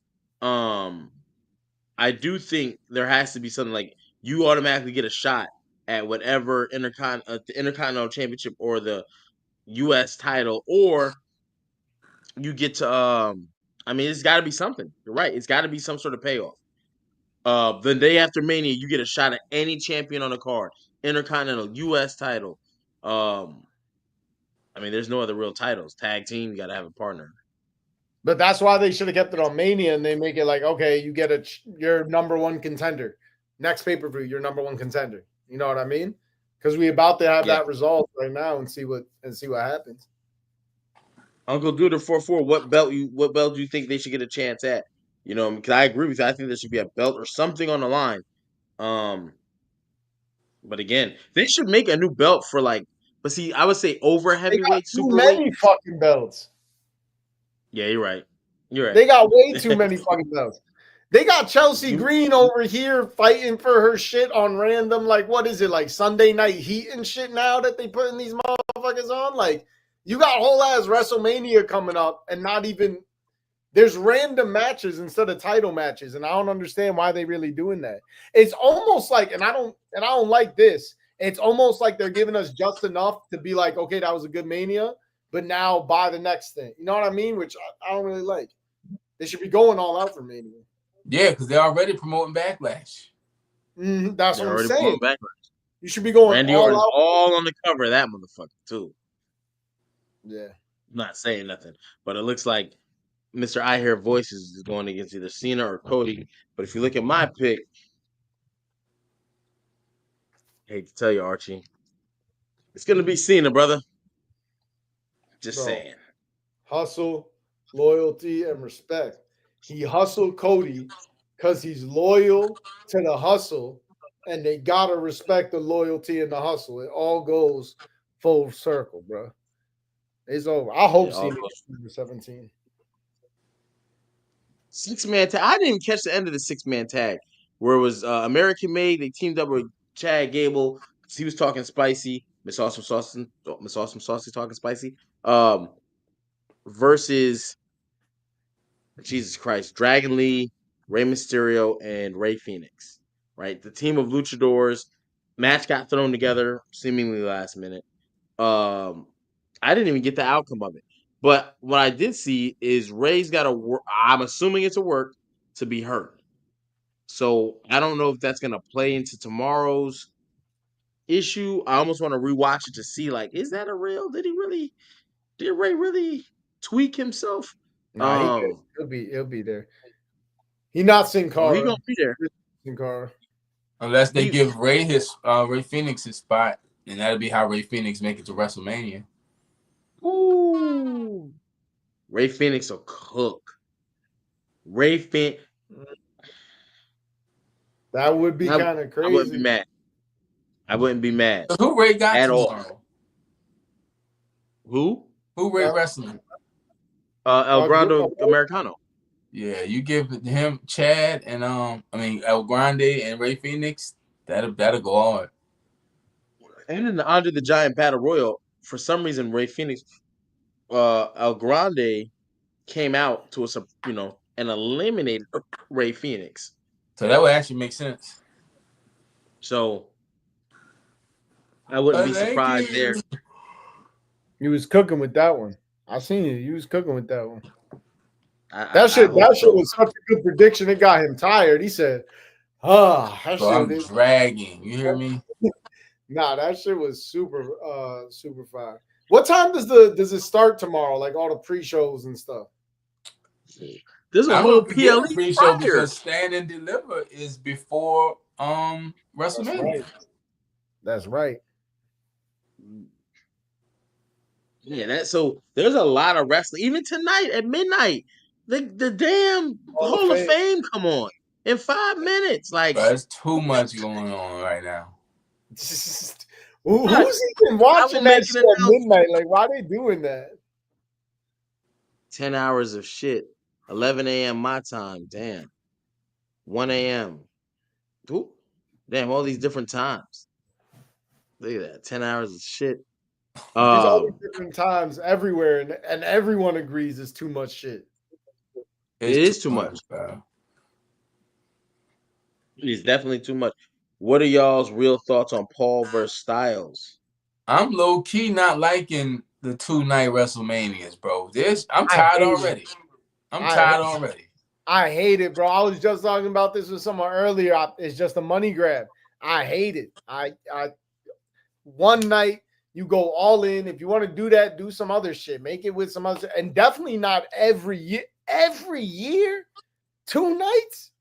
I do think there has to be something like you automatically get a shot at whatever the Intercontinental Championship or the U.S. title, or you get to I mean, it's got to be something. You're right. It's got to be some sort of payoff. The day after Mania, you get a shot at any champion on the card, Intercontinental, U.S. title. I mean, there's no other real titles. Tag team, you got to have a partner. But that's why they should have kept it on Mania, and they make it like, okay, you get your number one contender. Next pay-per-view, your number one contender. You know what I mean? Because we're about to have that result right now and see what happens. Uncle Duder 44, what belt do you think they should get a chance at? Because I agree with you. I think there should be a belt or something on the line. But again, they should make a new belt for but see, I would say over heavyweight, too super many weight. fucking belts. Yeah, you're right. You're right. They got way too many fucking belts. They got Chelsea Green over here fighting for her shit on random, like, what is it, like Sunday Night Heat and shit now that they putting these motherfuckers on? Like, you got whole ass WrestleMania coming up and not even there's random matches instead of title matches, and I don't understand why they really doing that. It's almost like, and I don't like this. It's almost like they're giving us just enough to be like, okay, that was a good Mania, but now buy the next thing. You know what I mean? Which I don't really like. They should be going all out for Mania. Yeah, because they're already promoting Backlash. That's what I'm saying. You should be going Randy Orton's all on the cover of that motherfucker too. Yeah, I'm not saying nothing, but it looks like Mr. I Hear Voices is going against either Cena or Cody. But if you look at my pick, I hate to tell you, Archie, it's gonna be Cena, brother. Just saying. Hustle, loyalty, and respect. He hustled Cody because he's loyal to the hustle, and they gotta respect the loyalty and the hustle. It all goes full circle, bro. It's over. I hope Cena gets number 17. 6-man tag. I didn't even catch the end of the 6-man tag where it was American made. They teamed up with Chad Gable because he was talking spicy. Miss Awesome Saucy talking spicy. Versus Jesus Christ, Dragon Lee, Rey Mysterio, and Rey Fenix. Right, the team of luchadors. Match got thrown together seemingly last minute. I didn't even get the outcome of it. But what I did see is Ray's got to work. I'm assuming it's a work to be hurt. So I don't know if that's going to play into tomorrow's issue. I almost want to rewatch it to see, is that a real? Did Ray really tweak himself? Nah, he'll be there. He not Sin Cara. Oh, he gonna be there. Sin Cara. Unless they give Ray Ray Phoenix his spot, and that'll be how Ray Phoenix make it to WrestleMania. Ooh. Ray Phoenix will cook. Ray Phoenix. That would be kind of crazy. I wouldn't be mad. I wouldn't be mad. So who Ray got at tomorrow? Who? Who Ray wrestling? El Grande Americano. Yeah, you give him Chad and El Grande and Ray Phoenix. That'll go hard. And in the Andre the Giant Battle Royal, for some reason, Ray Phoenix, El Grande came out to us, and eliminated Ray Phoenix. So that would actually make sense. So I wouldn't be Thank surprised you. there. You was cooking with that one. I seen it. You was cooking with that one. I, That I shit. hope That shit so. was such a good prediction. It got him tired. He said, "Ah, that So I'm shit." dragging. You hear me? Nah, that shit was super fire. What time does it start tomorrow? Like all the pre-shows and stuff. There's a I'm whole gonna be getting PLE a pre-show prior. because Stand and Deliver is before That's WrestleMania. right. That's right. Yeah, so there's a lot of wrestling. Even tonight at midnight, the damn Hall of Hall of Fame. Fame come on in 5 minutes. Like, There's too much going on right now. but Who's even I watching will that make an shit at announcement. midnight? Like, why they doing that? 10 hours of shit. 11 a.m. my time. Damn. 1 a.m. Who? Damn, all these different times. Look at that. 10 hours of shit. There's all these Um, different times everywhere, and everyone agrees it's too much shit. it It's too is too much. much, bro. It's definitely too much. What are y'all's real thoughts on Paul versus Styles? I'm low key not liking the 2-night WrestleManias, bro. I'm I tired hate it. already. I'm I tired already. I hate it, bro. I was just talking about this with someone earlier. It's just a money grab. I hate it. I one night you go all in. If you want to do that, do some other shit. Make it with some other, and definitely not every year. Every year, 2 nights,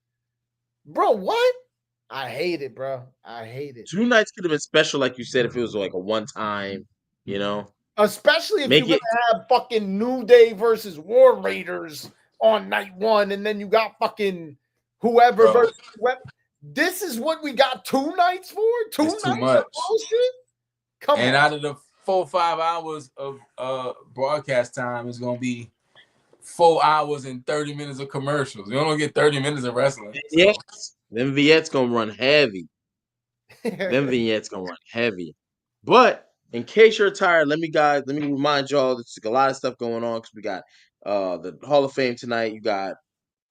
bro. What? I hate it, bro. I hate it. 2 nights could have been special, like you said, if it was like a one time, you know. Especially if you're Make gonna it have fucking New Day versus War Raiders on night one, and then you got fucking whoever Bro, versus whoever. This is what we got 2 nights for? Two it's too nights of much. bullshit? Come And on. out of the 4 or 5 hours of broadcast time, it's gonna be 4 hours and 30 minutes of commercials. You don't get 30 minutes of wrestling. So vignettes. Them vignettes gonna run heavy. Them vignettes gonna run heavy. But in case you're tired, let me remind y'all there's a lot of stuff going on because we got the Hall of Fame tonight. You got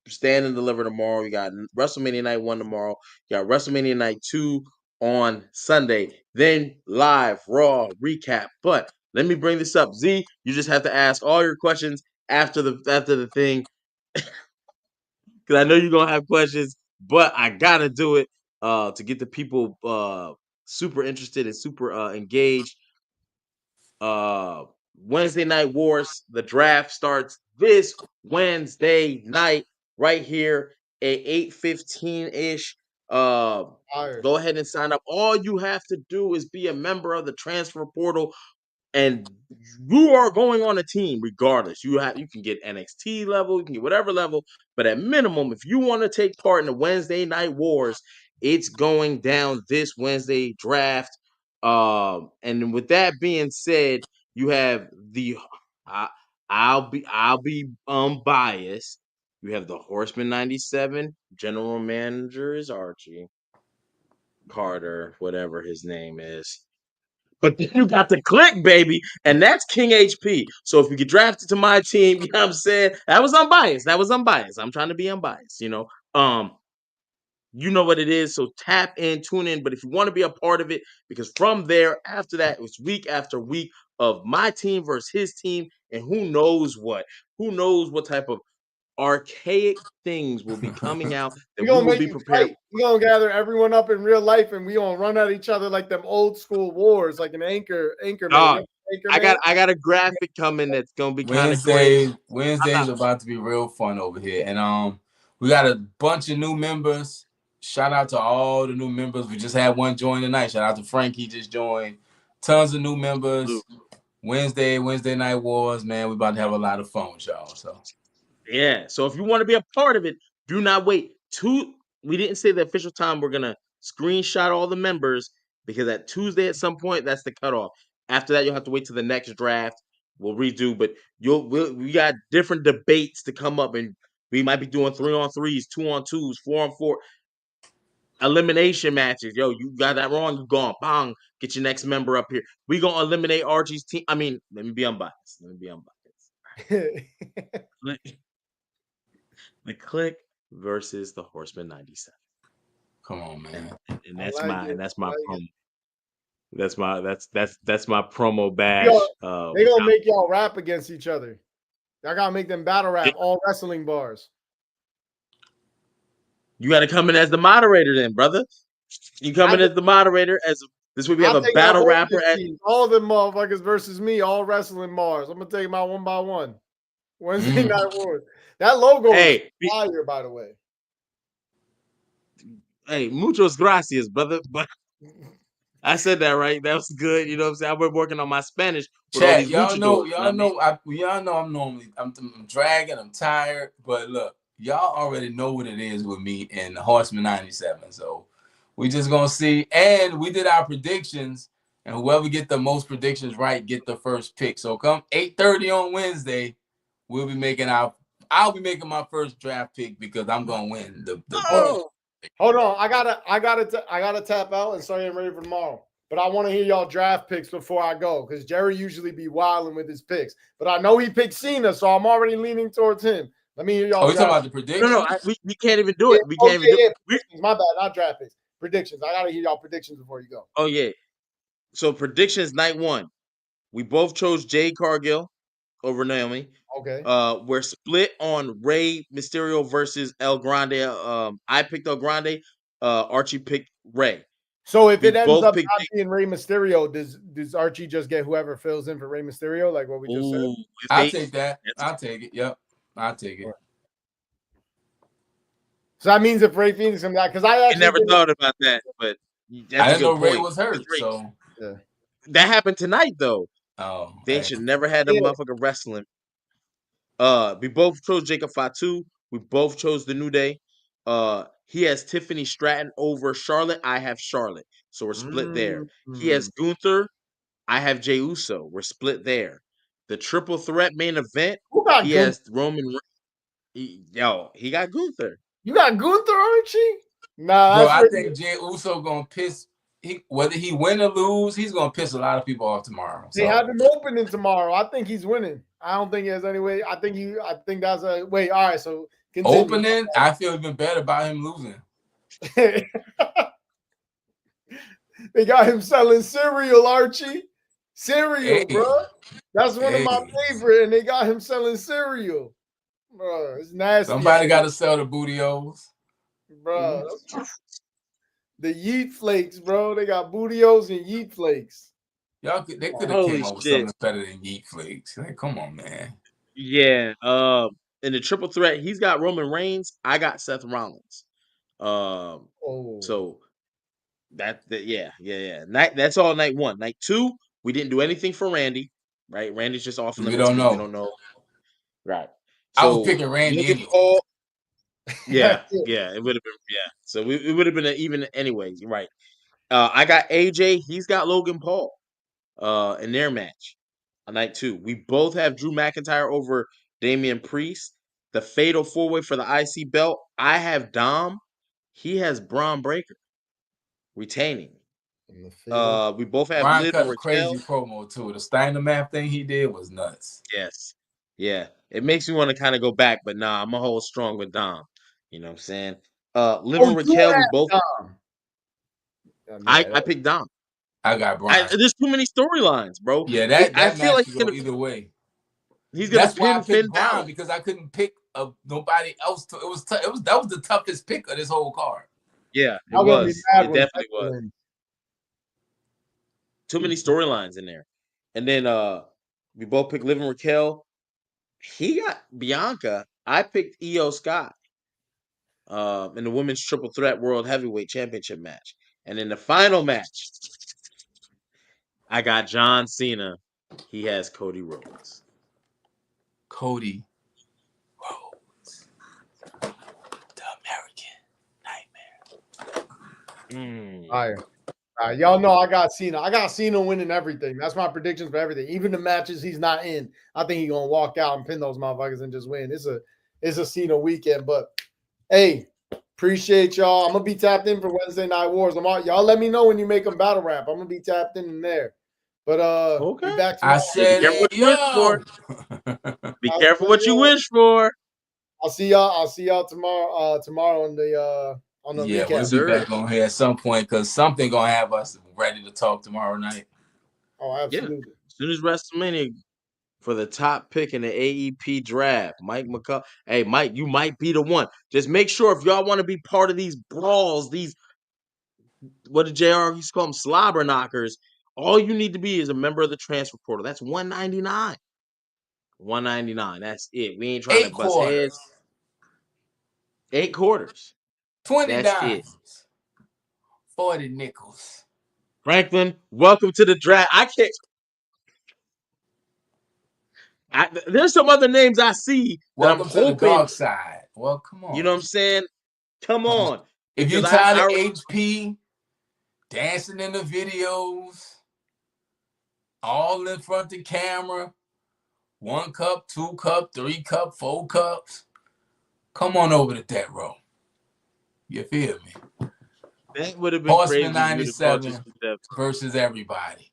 Stand and Deliver tomorrow. You got WrestleMania Night 1 tomorrow. You got WrestleMania Night 2 on Sunday. Then live Raw recap. But let me bring this up. Z, you just have to ask all your questions after the thing. Because I know you're gonna have questions, but I gotta do it to get the people super interested and super engaged. Uh Wednesday Night Wars, the draft starts this Wednesday night right here at 8:15-ish. Go ahead and sign up. All you have to do is be a member of the transfer portal, and you are going on a team regardless. You can get NXT level, you can get whatever level, but at minimum, if you want to take part in the Wednesday Night Wars, it's going down this Wednesday draft. And with that being said, you have I, I'll be biased. You have the Horseman 97. General manager is Archie Carter, whatever his name is. But then you got the click, baby, and that's King HP. So if you get drafted to my team, you know what I'm saying? That was unbiased. That was unbiased. I'm trying to be unbiased, you know. You know what it is. So tap in, tune in. But if you want to be a part of it, because from there, after that, it's week after week of my team versus his team, and who knows what type of archaic things will be coming out that We we gonna will make be you prepared. fight. We gonna gather everyone up in real life, and we gonna run at each other like them old school wars, like an anchor man. Dog, Anchor I man. got a graphic coming that's gonna be kind of crazy. I'm not Wednesday's about to be real fun over here. And we got a bunch of new members. Shout out to all the new members. We just had one join tonight. Shout out to Frank. He just joined. Tons of new members. Wednesday Night Wars, man. We about to have a lot of fun with y'all. So Yeah. So if you want to be a part of it, do not wait. We didn't say the official time. We're gonna screenshot all the members because at Tuesday at some point that's the cutoff. After that, you'll have to wait till the next draft. We'll redo, but we got different debates to come up, and we might be doing 3-on-3s, 2-on-2s, 4-on-4 elimination matches. Yo, you got that wrong. You gone. Bang. Get your next member up here. We gonna eliminate Archie's team. I mean, let me be unbiased. The Click versus the Horseman 97. come on, man. And I that's like my it. I like it. promo. That's my promo bash. They gonna make y'all rap against each other. Y'all gotta make them battle rap all wrestling bars. You got to come in as the moderator, then, brother. You come in as the moderator. This way we have a battle rapper. All them motherfuckers versus me, all wrestling bars. I'm gonna take them out one by one. Wednesday Night Wars. That logo is fire, by the way. Hey, muchos gracias, brother. But I said that right. That was good. You know what I'm saying? I've been working on my Spanish with all these y'all know I'm dragging, I'm tired, but look, y'all already know what it is with me and Horseman 97. So we just gonna see. And we did our predictions, and whoever get the most predictions right get the first pick. So come 8:30 on Wednesday, I'll be making my first draft pick because I'm gonna win the Hold on, I gotta tap out and start getting ready for tomorrow. But I want to hear y'all draft picks before I go because Jerry usually be wilding with his picks. But I know he picked Cena, so I'm already leaning towards him. Let me hear y'all. Oh, you talking about the predictions? No, we can't even do it. We can't even do it. Predictions, my bad, not draft picks. Predictions. I gotta hear y'all predictions before you go. Oh yeah. So predictions night one. We both chose Jade Cargill over Naomi. Okay. We're split on Rey Mysterio versus El Grande. I picked El Grande. Archie picked Rey. So if it ends up not being Rey Mysterio, does Archie just get whoever fills in for Rey Mysterio, like what we just said? I'll take that. I'll take it. Yep, I'll take it. So that means if Rey Fenix comes out, because I never thought about that, but I didn't know Rey was hurt. So that happened tonight, though. Oh, they should never had the motherfucker wrestling. We both chose Jacob Fatu. We both chose the New Day. He has Tiffany Stratton over Charlotte. I have Charlotte, so we're split there. He has Gunther. I have Jey Uso. We're split there. The triple threat main event. He has Roman. He got Gunther. You got Gunther, Archie? Nah, bro, I think Jey Uso gonna piss. Whether he win or lose, he's gonna piss a lot of people off tomorrow. They have him opening tomorrow. I think he's winning. I don't think there's any way. I think that's a wait. All right, so continue. Opening. I feel even better about him losing. They got him selling cereal, Archie. Cereal, bro. That's one of my favorite, and they got him selling cereal. Bro, it's nasty. Somebody got to sell the bootios. Bro, the Yeet Flakes, bro. They got bootios and Yeet Flakes. They could have came up with something better than Yeet Flakes. Like, come on, man. Yeah. In the triple threat, he's got Roman Reigns. I got Seth Rollins. So yeah. That's all night one. Night two, we didn't do anything for Randy. Right? Randy's just off limits. We don't know. We don't know. Right. So, I was picking Randy anyway. Yeah, it would have been. Yeah, so it would have been even anyways. You're right. I got AJ. He's got Logan Paul. In their match on night two, we both have Drew McIntyre over Damian Priest. The fatal 4-way for the IC belt. I have Dom. He has Braun Breaker retaining. We both have Brian cut a crazy promo too. The Steiner map thing he did was nuts. Yes. Yeah. It makes me want to kind of go back, but nah, I'm gonna hold strong with Dom. You know what I'm saying? Liv and Raquel, we both Dom. I picked Dom. I got Brian. There's too many storylines, bro. Yeah, that I feel like he's gonna go either way. He's gonna pin Finn down because I couldn't pick nobody else. That was the toughest pick of this whole card. Yeah, it was. It definitely was. Too many storylines in there. And then we both picked Liv and Raquel. He got Bianca. I picked Io Sky in the Women's Triple Threat World Heavyweight Championship match. And in the final match, I got John Cena. He has Cody Rhodes. Cody Rhodes. The American Nightmare. Fire. Y'all know I got Cena. I got Cena winning everything. That's my predictions for everything. Even the matches he's not in, I think he's gonna walk out and pin those motherfuckers and just win. It's a Cena weekend. But hey, appreciate y'all. I'm gonna be tapped in for Wednesday Night Wars. Y'all let me know when you make them battle rap. I'm gonna be tapped in there. But okay. Back to I said, be careful what you wish for. I'll see y'all tomorrow. Tomorrow on the on the Yeah, recap. we'll be back on here at some point because something gonna have us ready to talk tomorrow night. Oh, Yeah. absolutely. As soon as WrestleMania for the top pick in the AEP draft, Mike McCall. Hey, Mike, you might be the one. Just make sure if y'all want to be part of these brawls, these what did JR used to call them, slobber knockers. All you need to be is a member of the transfer portal. That's $199. $199. That's it. We ain't trying to 8 bust quarters, heads. 8 quarters. 20 That's it. dimes, 40 nickels. Franklin, welcome to the draft. I can't. There's some other names I see that I'm Welcome to the hoping. dark side. Well, come You on. know what I'm saying? Come on, If you're because tired I of already. HP dancing in the videos, all in front of the camera, 1 cup, 2 cup, 3 cup, 4 cups, come on over to that row. You feel me? That would have been Horseman crazy if you'd have caught this 97 with that. versus everybody.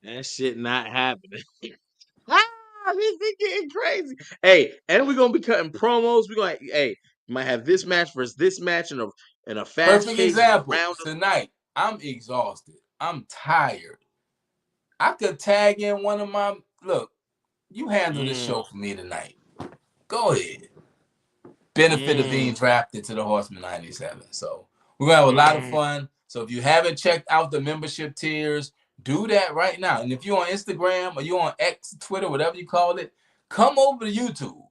That shit not happening. This is getting crazy. Hey, and we're gonna be cutting promos. We're gonna you might have this match versus this match in a fast Perfect pace example. round. Tonight, I'm exhausted. I'm tired. I could tag in one of my look. You handle this show for me tonight. Go ahead. Benefit of being drafted to the Horseman 97. So we're gonna have a lot of fun. So if you haven't checked out the membership tiers, do that right now. And if you're on Instagram or you're on X, Twitter, whatever you call it, come over to YouTube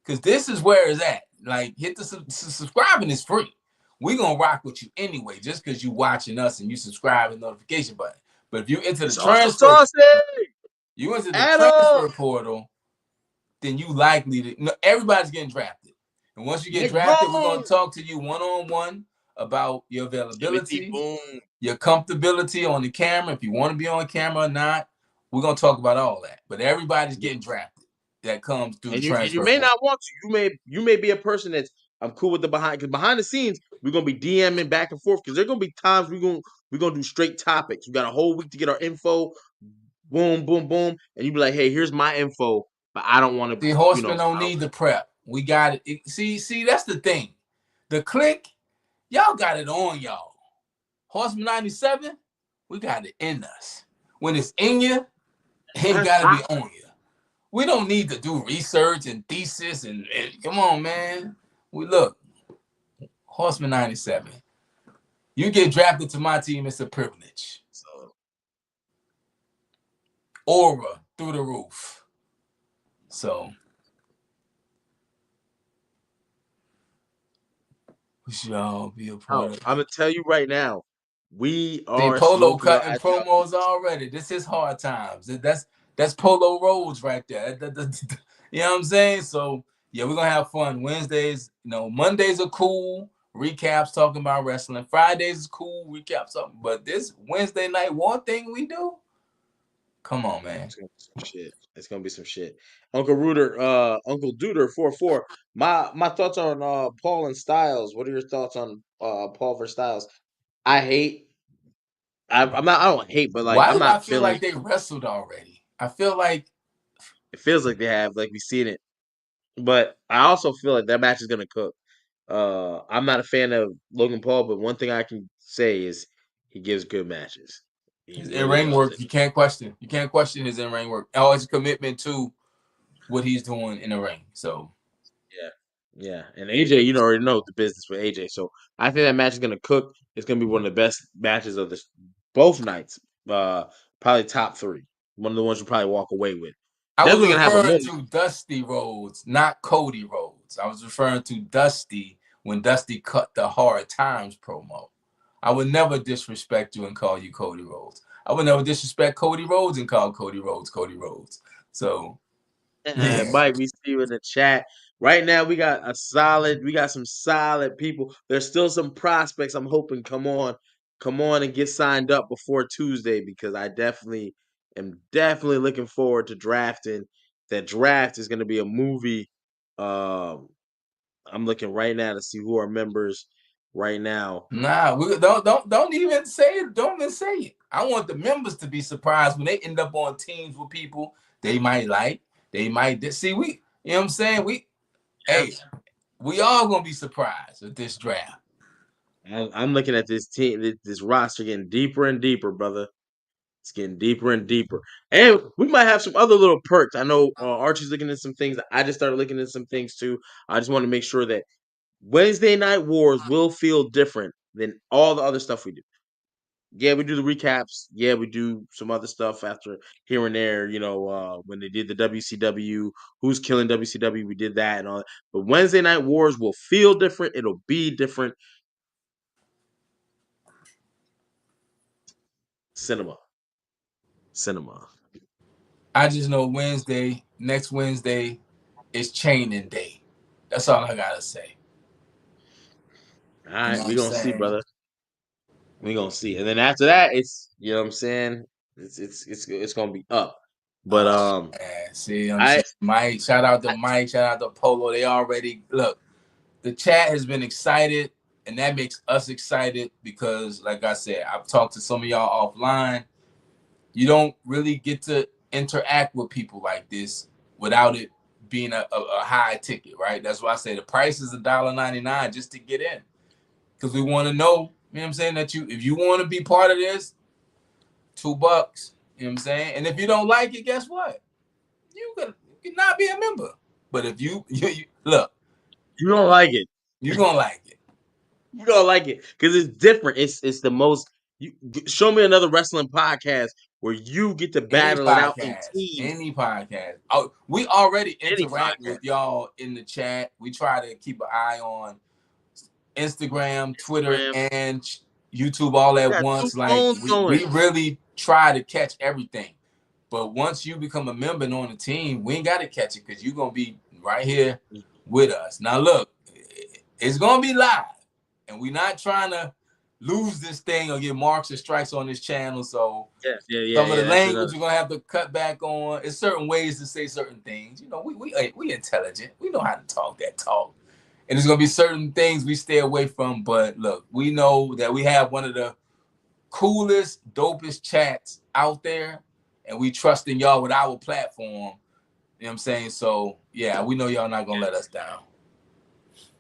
because this is where it's at. Like, hit the subscribing is free. We're gonna rock with you anyway, just because you watching us and you subscribe and notification button. But if you enter the Saucy, transfer, saucy. you enter the Adam. transfer portal, then you likely to. No, everybody's getting drafted. And once you get Nick drafted, we're Boom. going to talk to you one-on-one about your Timothy availability, Boom. your comfortability on the camera, if you want to be on camera or not. We're going to talk about all that. But everybody's getting drafted that comes through the And you transfer may portal. not want to. You may be a person that's I'm cool with the behind because behind the scenes we're gonna be DMing back and forth because there's gonna be times we're gonna do straight topics. We got a whole week to get our info. Boom, boom, boom, and you be like, hey, here's my info, but I don't want to, The Horsemen don't need the prep. We got it. See, that's the thing. The click, y'all got it on y'all. Horseman 97, we got it in us. When it's in you, it ain't got to be on you. We don't need to do research and thesis and come on, man. We look, Horseman 97. You get drafted to my team, it's a privilege. So, Aura through the roof. So we should all be a part of it. I'm gonna tell you right now, we See, are Polo smoking out cutting at promos already. This is hard times. That's Polo Rhodes right there. You know what I'm saying? So yeah, we're gonna have fun. Wednesdays, Mondays are cool. Recaps talking about wrestling. Fridays is cool. Recaps something. But this Wednesday night one thing we do. Come on, man. It's gonna be some shit. It's gonna be some shit. Uncle Duder 44. My thoughts on Paul and Styles. What are your thoughts on Paul versus Styles? I hate. I'm not. I don't hate, but like Why I'm do I not feel feeling. like they wrestled already? I feel like It feels like they have, like we seen it, but I also feel like that match is gonna cook. I'm not a fan of Logan Paul, but one thing I can say is he gives good matches. He his really in-ring does. work, you can't question. You can't question his in-ring work. All his commitment to what he's doing in the ring. So Yeah, and AJ, you already know the business with AJ, so I think that match is gonna cook. It's gonna be one of the best matches of this both nights. Probably top 3. One of the ones you probably walk away with. I was Definitely gonna have a referring moment. to Dusty Rhodes, not Cody Rhodes. I was referring to Dusty when Dusty cut the Hard Times promo. I would never disrespect you and call you Cody Rhodes. I would never disrespect Cody Rhodes and call Cody Rhodes Cody Rhodes. So yeah. Mike, we see you in the chat. Right now, we got some solid people. There's still some prospects I'm hoping come on and get signed up before Tuesday because I am definitely looking forward to drafting. That draft is going to be a movie. I'm looking right now to see who are members right now. Nah, we don't even say it. Don't even say it. I want the members to be surprised when they end up on teams with people they might like, They might see we. You know what I'm saying? Hey, we all gonna be surprised with this draft. I'm looking at this team, this roster getting deeper and deeper, brother. It's getting deeper and deeper, and we might have some other little perks. I know Archie's looking at some things. I just started looking at some things too. I just want to make sure that Wednesday Night Wars will feel different than all the other stuff we do. Yeah, we do the recaps. Yeah, we do some other stuff after here and there. When they did the WCW, who's killing WCW, we did that and all that. But Wednesday Night Wars will feel different. It'll be different. Cinema. I just know next Wednesday, is chaining day. That's all I gotta say. All right, We're gonna see, brother. We're gonna see, and then after that, it's what I'm saying. It's gonna be up. But see, I'm saying, Mike. Shout out to Mike. Shout out to Polo. They already look. The chat has been excited, and that makes us excited because, like I said, I've talked to some of y'all offline. You don't really get to interact with people like this without it being a high ticket, right? That's why I say the price is $1.99 just to get in, because we want to know. You know what I'm saying? That if you want to be part of this, $2. You know what I'm saying? And if you don't like it, guess what? You can not be a member. But if you look, you don't like it. You're gonna like it. You're gonna like it because it's different. It's the most. Show me another wrestling podcast where you get to battle it out in teams. Any podcast. Oh, we already interact with y'all in the chat. We try to keep an eye on Instagram, Twitter, and YouTube all at once. Like we really try to catch everything. But once you become a member and on the team, we ain't got to catch it because you're gonna be right here with us. Now look, it's gonna be live, and we're not trying to lose this thing or get marks or strikes on this channel. So some of the language we're gonna have to cut back on. It's certain ways to say certain things. You know, we intelligent. We know how to talk that talk. And there's gonna be certain things we stay away from. But look, we know that we have one of the coolest, dopest chats out there, and we trust in y'all with our platform. You know what I'm saying? So yeah, we know y'all not gonna let us down.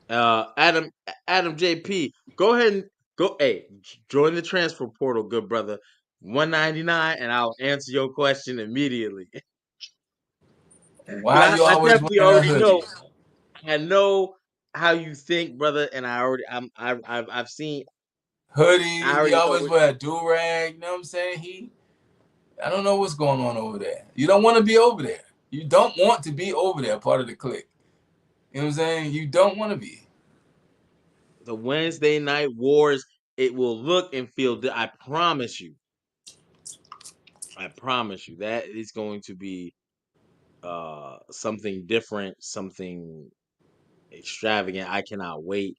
Adam JP, go ahead and go. Hey, join the transfer portal, good brother. $1.99, and I'll answer your question immediately. Why you always definitely already know. I know how you think, brother, and I've seen hoodie. He always wear a do-rag. You know what I'm saying? I don't know what's going on over there. You don't want to be over there. You don't want to be over there, part of the clique. You know what I'm saying? You don't want to be. The Wednesday Night Wars, it will look and feel. I promise you. That is going to be something different, something extravagant. I cannot wait.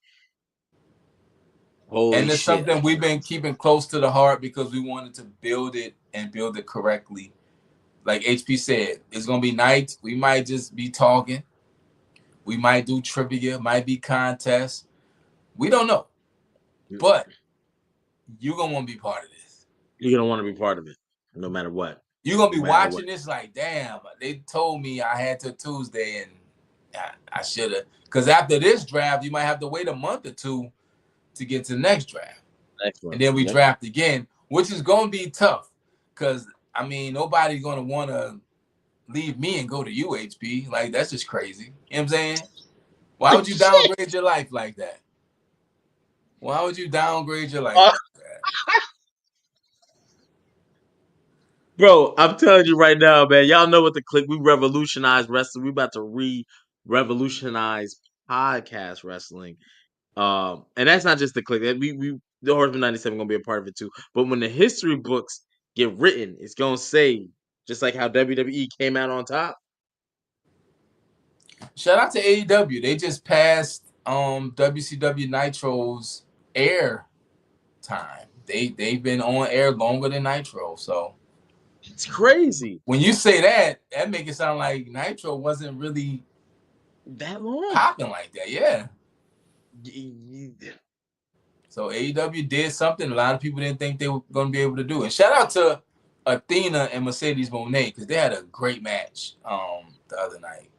Holy and it's shit. Something we've been keeping close to the heart because we wanted to build it and build it correctly. Like HP said, it's gonna be nights. We might just be talking. We might do trivia, might be contests. We don't know. But you're gonna want to be part of this. You're gonna want to be part of it, no matter what. You're gonna be watching this like, damn, they told me I had till Tuesday and I should have. Because after this draft, you might have to wait a month or two to get to the next draft. And then we draft again, which is gonna be tough. Because I mean, nobody's gonna want to leave me and go to UHP. Like, that's just crazy. You know what I'm saying? Why would you downgrade your life like that? Why would you downgrade your life like that? Bro, I'm telling you right now, man. Y'all know what the click. We revolutionized wrestling. We about to revolutionize podcast wrestling. And that's not just the click. The Horseman 97 gonna be a part of it too. But when the history books get written, it's gonna say just like how WWE came out on top. Shout out to AEW. They just passed WCW Nitro's air time. They've been on air longer than Nitro, so it's crazy. When you say that make it sound like Nitro wasn't really that long popping like that. Yeah. So AEW did something a lot of people didn't think they were going to be able to do. And shout out to Athena and Mercedes Moné because they had a great match the other night.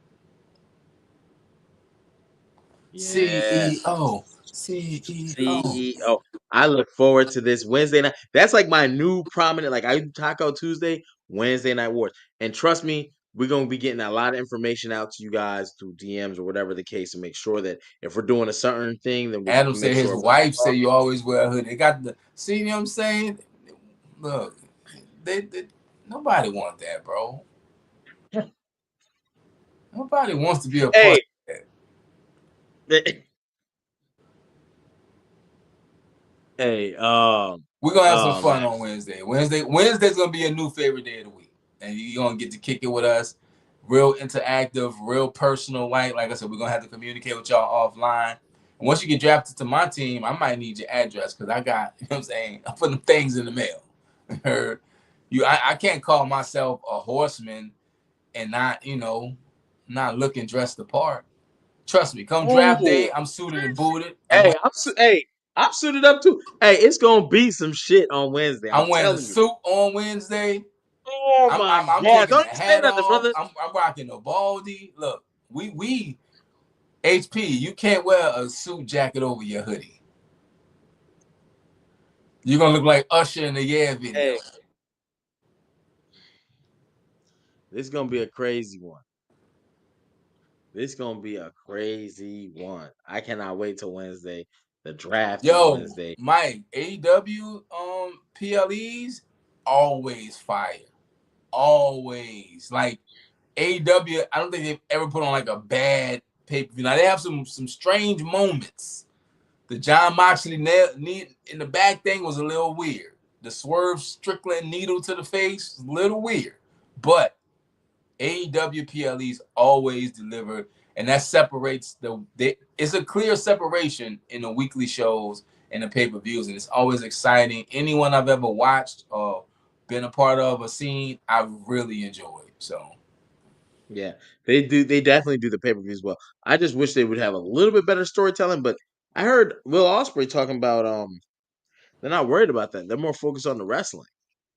Yeah. CEO. CEO. I look forward to this Wednesday night. That's like my new prominent, like I do Taco Tuesday, Wednesday Night Wars. And trust me, we're gonna be getting a lot of information out to you guys through DMs or whatever the case, to make sure that if we're doing a certain thing, then we'll Adam make said his sure. wife say you always wear a hoodie. They got the see, you know what I'm saying? Look, they nobody wants that, bro. Nobody wants to be a part Hey, of that. hey, We're gonna have some man. fun on Wednesday. Wednesday's gonna be a new favorite day of the week, and you're gonna get to kick it with us. Real interactive, real personal. Like I said, we're gonna have to communicate with y'all offline. And once you get drafted to my team, I might need your address because I got, you know what I'm saying, I'm putting things in the mail. Heard you? I can't call myself a horseman and not, not looking dressed the part. Trust me, come draft Ooh, day, I'm suited and booted. hey, I'm suited up too. Hey, it's gonna be some shit on Wednesday. I'm I'm wearing a telling you. suit on Wednesday. Oh my I'm god! taking the Don't even say hat nothing, off. brother. I'm rocking the baldy. Look, we HP. You can't wear a suit jacket over your hoodie. You're gonna look like Usher in the Yeah video. Hey, this is gonna be a crazy one. This gonna be a crazy one. I cannot wait till Wednesday. The draft is Yo, Wednesday. Mike, AEW PLEs always fire. Always. Like AEW, I don't think they've ever put on like a bad pay-per-view. Now they have some strange moments. The John Moxley knee in the back thing was a little weird. The Swerve Strickland needle to the face was a little weird. But AEW PLEs always deliver, and that separates it's a clear separation in the weekly shows and the pay-per-views, and it's always exciting. Anyone I've ever watched or been a part of or seen, I really enjoyed. So Yeah, they do. They definitely do the pay per views well. I just wish they would have a little bit better storytelling. But I heard Will Ospreay talking about they're not worried about that. They're more focused on the wrestling,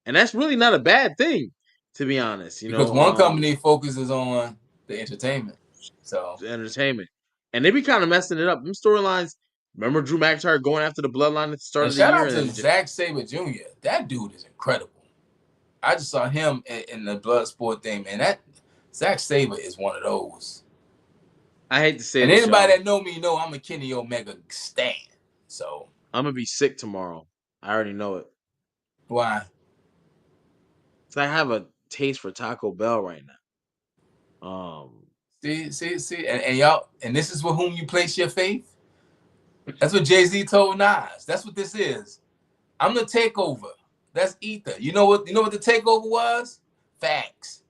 and that's really not a bad thing, to be honest. because one company focuses on the entertainment, so entertainment, and they be kind of messing it up. Them storylines. Remember Drew McIntyre going after the Bloodline at the start and of the shout year, out and to then it just Zack Sabre Jr. That dude is incredible. I just saw him in the Bloodsport thing, man. That Zack Sabre is one of those. I hate to say And this, anybody y'all. that know me know I'm a Kenny Omega stan. So I'm gonna be sick tomorrow. I already know it. why? So I have a taste for Taco Bell right now. See, and y'all, and this is with whom you place your faith. That's what Jay-Z told Nas. That's what this is. I'm the takeover. That's Ether. You know what? You know what the takeover was? Facts.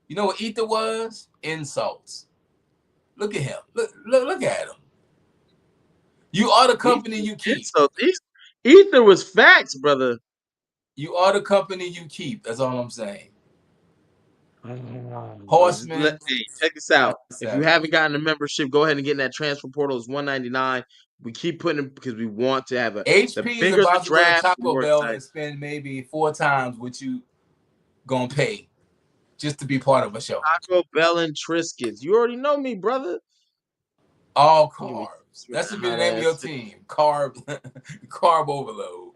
You know what Ether was? Insults. Look at him. Look at him. You are the company you keep. So Ether was facts, brother. You are the company you keep. That's all I'm saying. Horseman. Hey, check this out. If you 7. haven't gotten a membership, go ahead and get in that transfer portal. It's $199. We keep putting it because we want to have the HP is bigger the about to go to draft, the Taco more Bell exciting. and spend maybe 4 times what you gonna pay just to be part of a show. Taco Bell and Triscuits. You already know me, brother. All Give me carbs. with That that should be the hot name of your ass. team. Carb overload.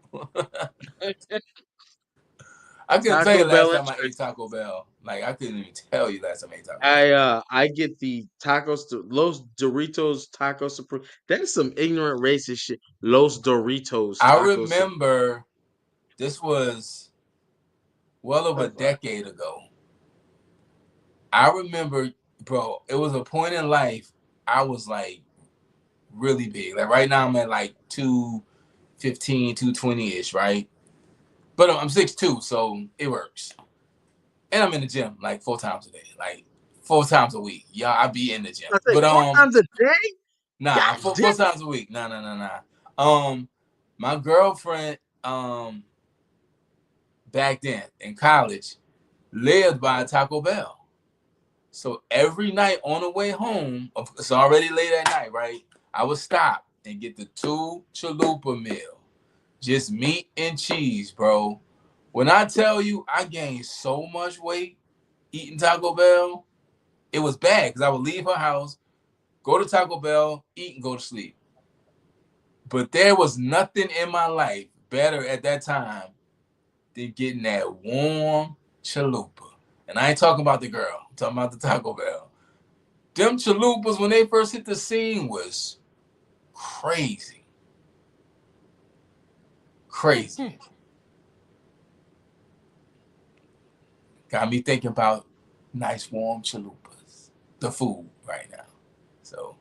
I couldn't tell you Taco last Bell and time I ate Triscuits. Taco Bell. Like I couldn't even tell you last time I ate Taco Bell. I get the tacos, Los Doritos Taco Supreme. That's some ignorant racist shit. Los Doritos I Taco Supreme. remember this was well over a That's fine. decade ago. I remember, bro, it was a point in life I was like really big. Like right now I'm at like 215, 220-ish, right? But I'm 6'2", so it works. And I'm in the gym like 4 times a day, like 4 times a week. Yeah, I be in the gym. I say But 4 times a day. nah, God four damn. times a week. Nah. My girlfriend back then in college lived by a Taco Bell. So every night on the way home, it's already late at night, right? I would stop and get the 2 chalupa meal. Just meat and cheese, bro. When I tell you I gained so much weight eating Taco Bell, It was bad because I would leave her house, go to Taco Bell, eat, and go to sleep. But there was nothing in my life better at that time than getting that warm chalupa. And I ain't talking about the girl. I'm talking about the Taco Bell. Them chalupas, when they first hit the scene, was crazy. Crazy. Got me thinking about nice warm chalupas. The food right now. So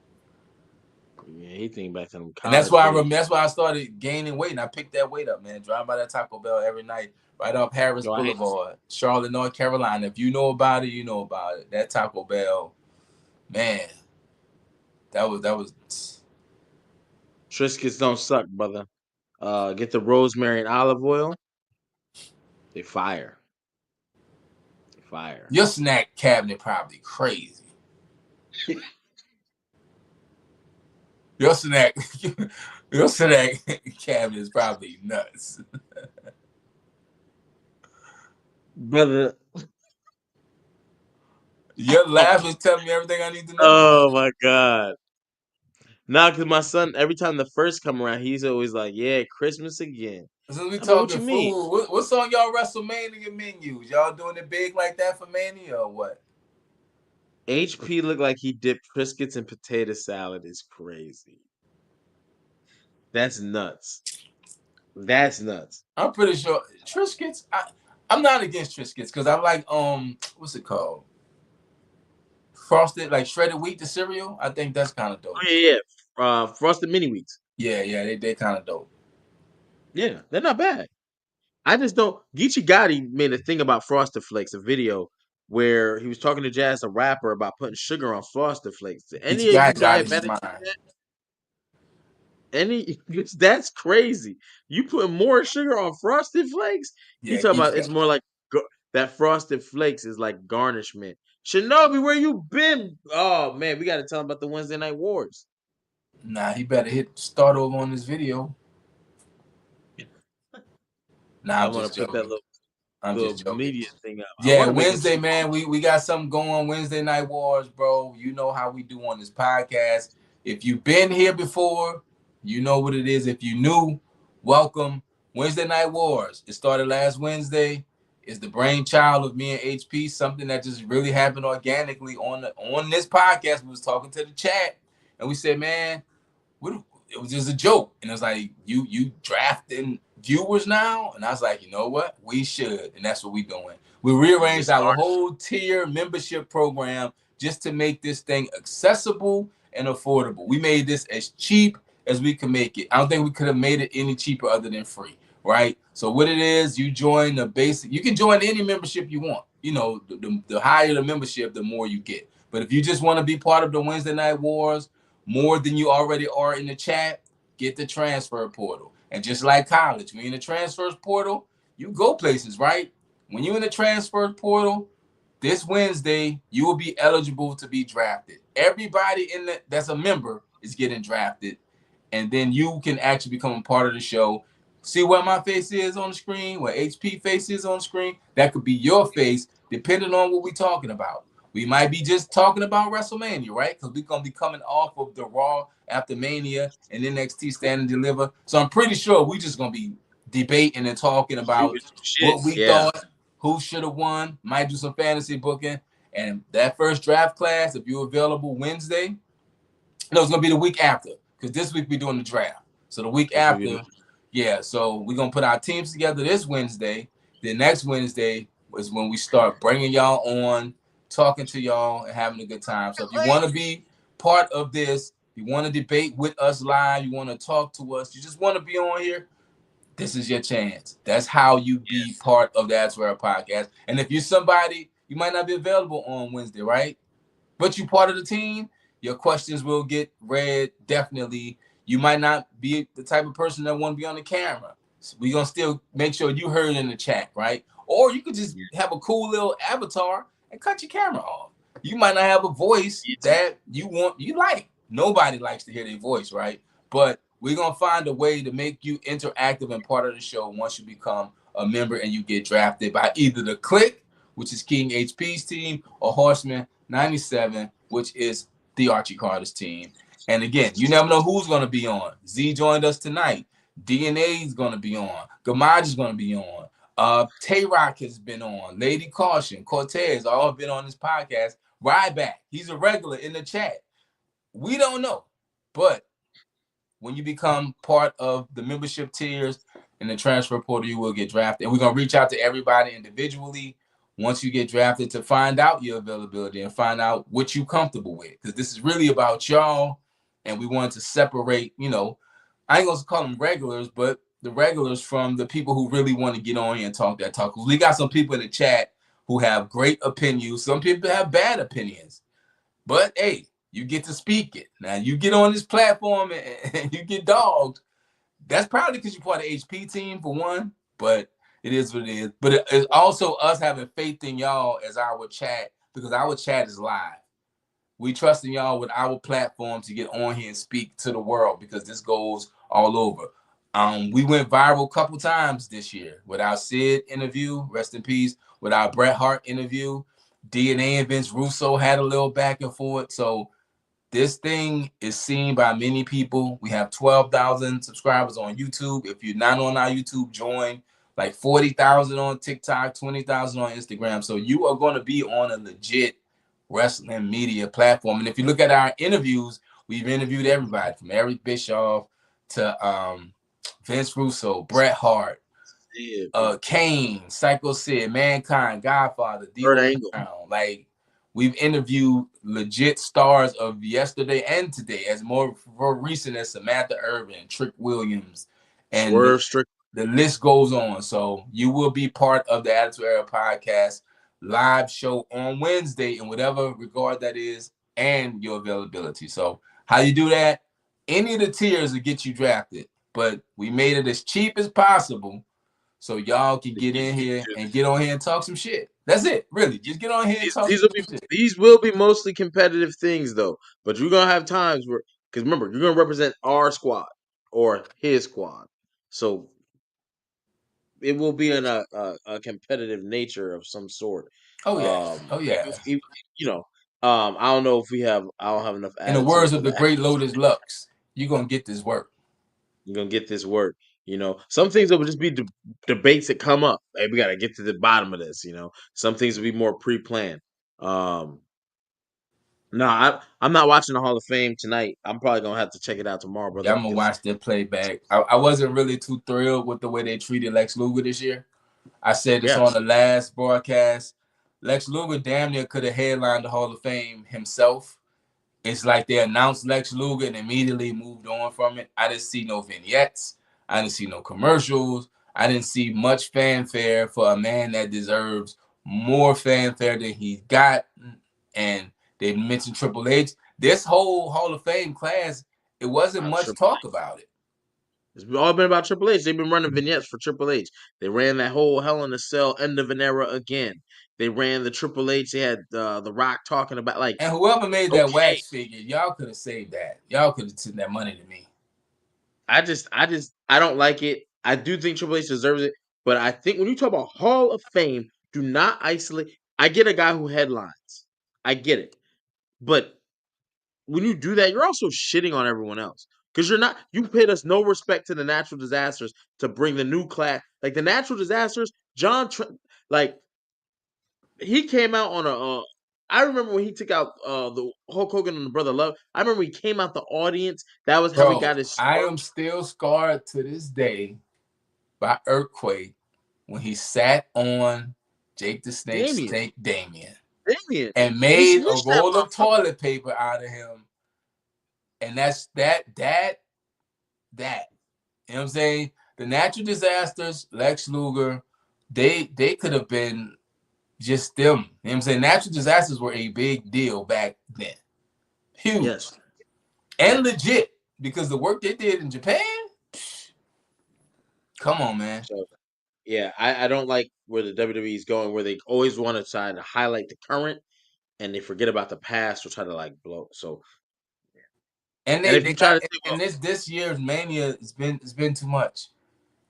Yeah, he thinking back to them and that's college why days. that's why I started gaining weight and I picked that weight up, man. Driving by that Taco Bell every night, right off Harris Yo, Boulevard, Charlotte, North Carolina. If you know about it, you know about it. That Taco Bell, man, that was Triscuits don't suck, brother. Get the rosemary and olive oil. They fire. They fire. your snack cabinet probably crazy. Your snack your snack cabinet is probably nuts. Brother. Your laugh is telling me everything I need to know. Oh my god. Nah, cause my son, every time the first come around, he's always like, "Yeah, Christmas again." Since we I'm like, "What talking you mean?" food, what's on y'all WrestleMania menus? Y'all doing it big like that for Mania or what? HP looked like he dipped Triscuits in potato salad. Is crazy. That's nuts. That's nuts. I'm pretty sure Triscuits. I'm not against Triscuits because I like what's it called? Frosted, like shredded wheat, the cereal. I think that's kind of dope. Oh yeah, yeah. Frosted mini wheats. Yeah, they kind of dope. Yeah, they're not bad. I just don't. Geechee Gotti made a thing about Frosted Flakes, a video where he was talking to Jazz, a rapper, about putting sugar on Frosted Flakes. Did Each any of guy you got his diabetics mind. do that? Any? That's crazy. You put more sugar on Frosted Flakes? He Yeah, talking each about guy. it's more like that Frosted Flakes is like garnishment. Shinobi, where you been? Oh man, we got to tell him about the Wednesday Night Wars. Nah, he better hit start over on this video. Nah, I I'm want just to put that joking. I'm just little joking. media thing up. I Yeah, want to make it Wednesday, small. man. We got something going. Wednesday Night Wars, bro. You know how we do on this podcast. If you've been here before, you know what it is. If you new, welcome. Wednesday Night Wars. It started last Wednesday. It's the brainchild of me and HP. Something that just really happened organically on this podcast. We was talking to the chat, and we said, man, it was just a joke. And it was like, you drafting viewers now? And I was like, you know what? We should. And that's what we doing. We We rearranged just our started. whole tier membership program just to make this thing accessible and affordable. We made this as cheap as we could make it. I don't think we could have made it any cheaper other than free, right? So what it is, you join the basic, you can join any membership you want. You know, the higher the membership, the more you get. But if you just want to be part of the Wednesday Night Wars, more than you already are in the chat, get the transfer portal. And just like college, when you're in the transfers portal, you go places, right? When you're in the transfer portal, this Wednesday, you will be eligible to be drafted. Everybody that's a member is getting drafted. And then you can actually become a part of the show. See where my face is on the screen, where HP face is on the screen? That could be your face, depending on what we're talking about. We might be just talking about WrestleMania, right? Because we're going to be coming off of the Raw after Mania and NXT Stand and Deliver. So I'm pretty sure we're just going to be debating and talking about Shooting some shit. what we Yeah. thought, who should have won, might do some fantasy booking. And that first draft class, if you're available Wednesday, no, it's going to be the week after because this week we're doing the draft. So the week That's what you know. after, yeah. So we're going to put our teams together this Wednesday. The next Wednesday is when we start bringing y'all on, talking to y'all, and having a good time. So if you want to be part of this, you want to debate with us live, you want to talk to us, you just want to be on here, this is your chance. That's how you be Yes. part of the That's Rare podcast. And if you're somebody, you might not be available on Wednesday, right? But you part of the team, your questions will get read definitely. You might not be the type of person that want to be on the camera. So we're gonna still make sure you heard in the chat, right? Or you could just Yeah. have a cool little avatar and cut your camera off. You might not have a voice Yes. that you like. Nobody likes to hear their voice, right? But we're gonna find a way to make you interactive and part of the show once you become a member and you get drafted by either the Click, which is King HP's team, or Horseman, 97, which is the Archie Carter's team. And again, you never know who's going to be on. Z joined us tonight. DNA is going to be on. Gamaj is going to be on. Tay-Rock has been on. Lady Caution, Cortez, all have been on this podcast. Ryback, he's a regular in the chat. We don't know. But when you become part of the membership tiers in the transfer portal, you will get drafted. And we're going to reach out to everybody individually once you get drafted to find out your availability and find out what you're comfortable with. Because this is really about y'all. And we want to separate, I ain't going to call them regulars, but the regulars from the people who really want to get on here and talk that talk. We got some people in the chat who have great opinions. Some people have bad opinions. But, hey, you get to speak it. Now, you get on this platform and you get dogged. That's probably because you're part of the HP team, for one. But it is what it is. But it's also us having faith in y'all as our chat, because our chat is live. We trust in y'all with our platform to get on here and speak to the world, because this goes all over. We went viral a couple times this year with our Sid interview, rest in peace, with our Bret Hart interview. DNA and Vince Russo had a little back and forth. So this thing is seen by many people. We have 12,000 subscribers on YouTube. If you're not on our YouTube, join. Like 40,000 on TikTok, 20,000 on Instagram. So you are going to be on a legit wrestling media platform. And if you look at our interviews, we've interviewed everybody from Eric Bischoff to Vince Russo, Bret Hart, Kane, Psycho Sid, Mankind, Godfather, Devo Brown. Like, we've interviewed legit stars of yesterday and today, as more recent as Samantha Irvin, Trick Williams, and the list goes on. So you will be part of the Attitude Era podcast live show on Wednesday in whatever regard that is, and your availability. So how you do that? Any of the tiers will get you drafted, but we made it as cheap as possible so y'all can get in here and get on here and talk some shit. That's it, really. Just get on here and talk some shit. These will be mostly competitive things, though. But you're gonna have times where, because remember, you're gonna represent our squad or his squad, so it will be in a competitive nature of some sort. Oh yeah, I don't know if I don't have enough. In the words of the great Lotus Lux, you're gonna get this work. You're gonna get this work. Some things will just be debates that come up. Hey, we gotta get to the bottom of this. Some things will be more pre-planned. No, I'm not watching the Hall of Fame tonight. I'm probably gonna have to check it out tomorrow, brother. Yeah, I'm gonna watch the playback. I wasn't really too thrilled with the way they treated Lex Luger this year. I said this on the last broadcast. Lex Luger damn near could have headlined the Hall of Fame himself. It's like they announced Lex Luger and immediately moved on from it. I didn't see no vignettes. I didn't see no commercials. I didn't see much fanfare for a man that deserves more fanfare than he's got. And they mentioned Triple H. This whole Hall of Fame class, it wasn't much talk about it. It's all been about Triple H. They've been running vignettes for Triple H. They ran that whole Hell in a Cell end of an era again. They ran the Triple H. They had The Rock talking about and whoever made that wax figure, y'all could have saved that. Y'all could have sent that money to me. I don't like it. I do think Triple H deserves it, but I think when you talk about Hall of Fame, do not isolate. I get a guy who headlines. I get it, but when you do that, you're also shitting on everyone else. Because you paid us no respect to the natural disasters to bring the new class. Like the natural disasters, he came out on I remember when he took out the Hulk Hogan and the Brother Love. I remember he came out the audience. That was how he got his start. I am still scarred to this day by Earthquake when he sat on Jake the Snake Damien. And made a roll of toilet paper out of him. And that's that. You know what I'm saying? The natural disasters, Lex Luger, they could have been just them. You know what I'm saying? Natural disasters were a big deal back then. Huge. Yes. And legit. Because the work they did in Japan, come on, man. So, yeah, I don't like where the WWE is going, where they always want to try to highlight the current and they forget about the past or try to blow. So And this year's Mania it's been too much.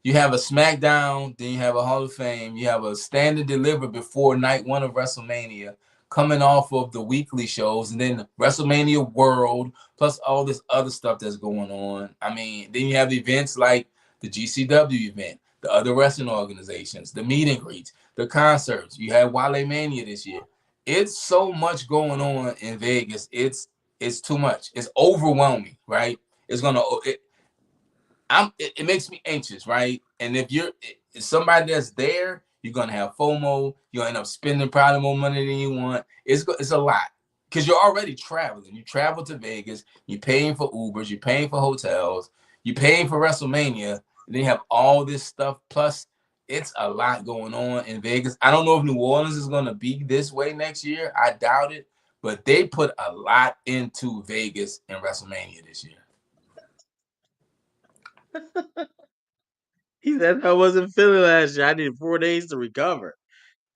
You have a SmackDown, then you have a Hall of Fame, you have a Stand and Deliver before night one of WrestleMania. coming off of the weekly shows, and then WrestleMania World, plus all this other stuff that's going on. I mean, then you have events like the GCW event, the other wrestling organizations, the meet and greets, the concerts. You had Wale Mania this year. It's so much going on in Vegas. It's too much. It's overwhelming, right? It's gonna. It makes me anxious, right? And if somebody that's there, you're gonna have FOMO. You'll end up spending probably more money than you want. It's a lot because you're already traveling. You travel to Vegas. You're paying for Ubers. You're paying for hotels. You're paying for WrestleMania. And then you have all this stuff. Plus, it's a lot going on in Vegas. I don't know if New Orleans is gonna be this way next year. I doubt it. But they put a lot into Vegas and WrestleMania this year. He said I wasn't feeling last year. I needed 4 days to recover.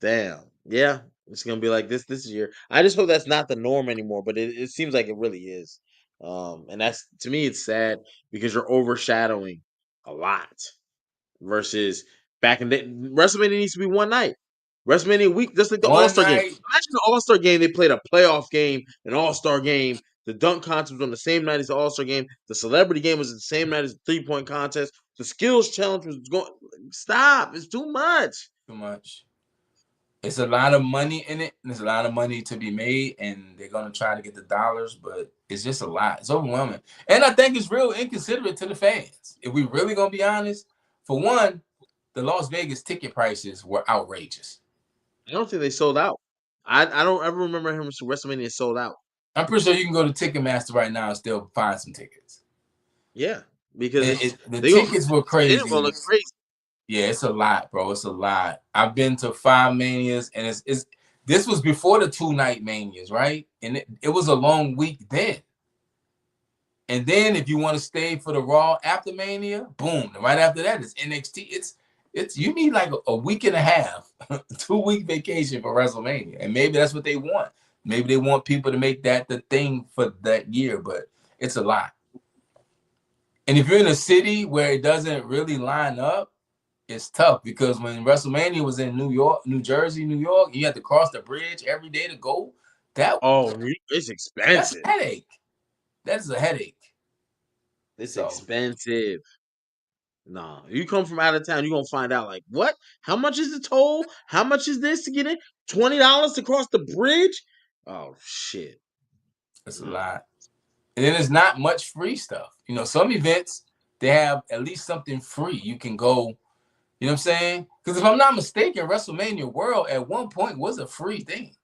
Damn. Yeah, it's gonna be like this year. I just hope that's not the norm anymore, but it seems like it really is. And that's to me, it's sad because you're overshadowing a lot versus back in the WrestleMania needs to be one night. WrestleMania week, just like the All One Star game. night. Imagine the All Star game. They played a playoff game, an All Star game. The dunk contest was on the same night as the All Star game. The celebrity game was the same night as the 3-point contest. The skills challenge was going. Stop! It's too much. Too much. It's a lot of money in it, and there's a lot of money to be made, and they're gonna try to get the dollars, but it's just a lot. It's overwhelming, and I think it's real inconsiderate to the fans. If we really gonna be honest, for one, the Las Vegas ticket prices were outrageous. I don't think they sold out. I don't ever remember him WrestleMania sold out. I'm pretty sure you can go to Ticketmaster right now and still find some tickets. Yeah, because The tickets were crazy. They gonna look crazy. Yeah, it's a lot, bro. It's a lot. I've been to 5 manias, and it's this was before the 2-night manias, right? And it was a long week then. And then if you want to stay for the Raw after Mania, boom. And right after that, it's NXT. It's you need like a week and a half, 2-week vacation for WrestleMania. And maybe that's what they want. Maybe they want people to make that the thing for that year, but it's a lot. And if you're in a city where it doesn't really line up, it's tough because when WrestleMania was in New York, New Jersey, New York, you had to cross the bridge every day to go. It's expensive. That's a headache. That's a headache. It's expensive. No, you come from out of town, you're gonna find out like what? How much is the toll? How much is this to get in? $20 to cross the bridge? Oh shit. It's a lot. And then there's not much free stuff. You know, some events they have at least something free. You can go, you know what I'm saying? Because if I'm not mistaken, WrestleMania World at one point was a free thing.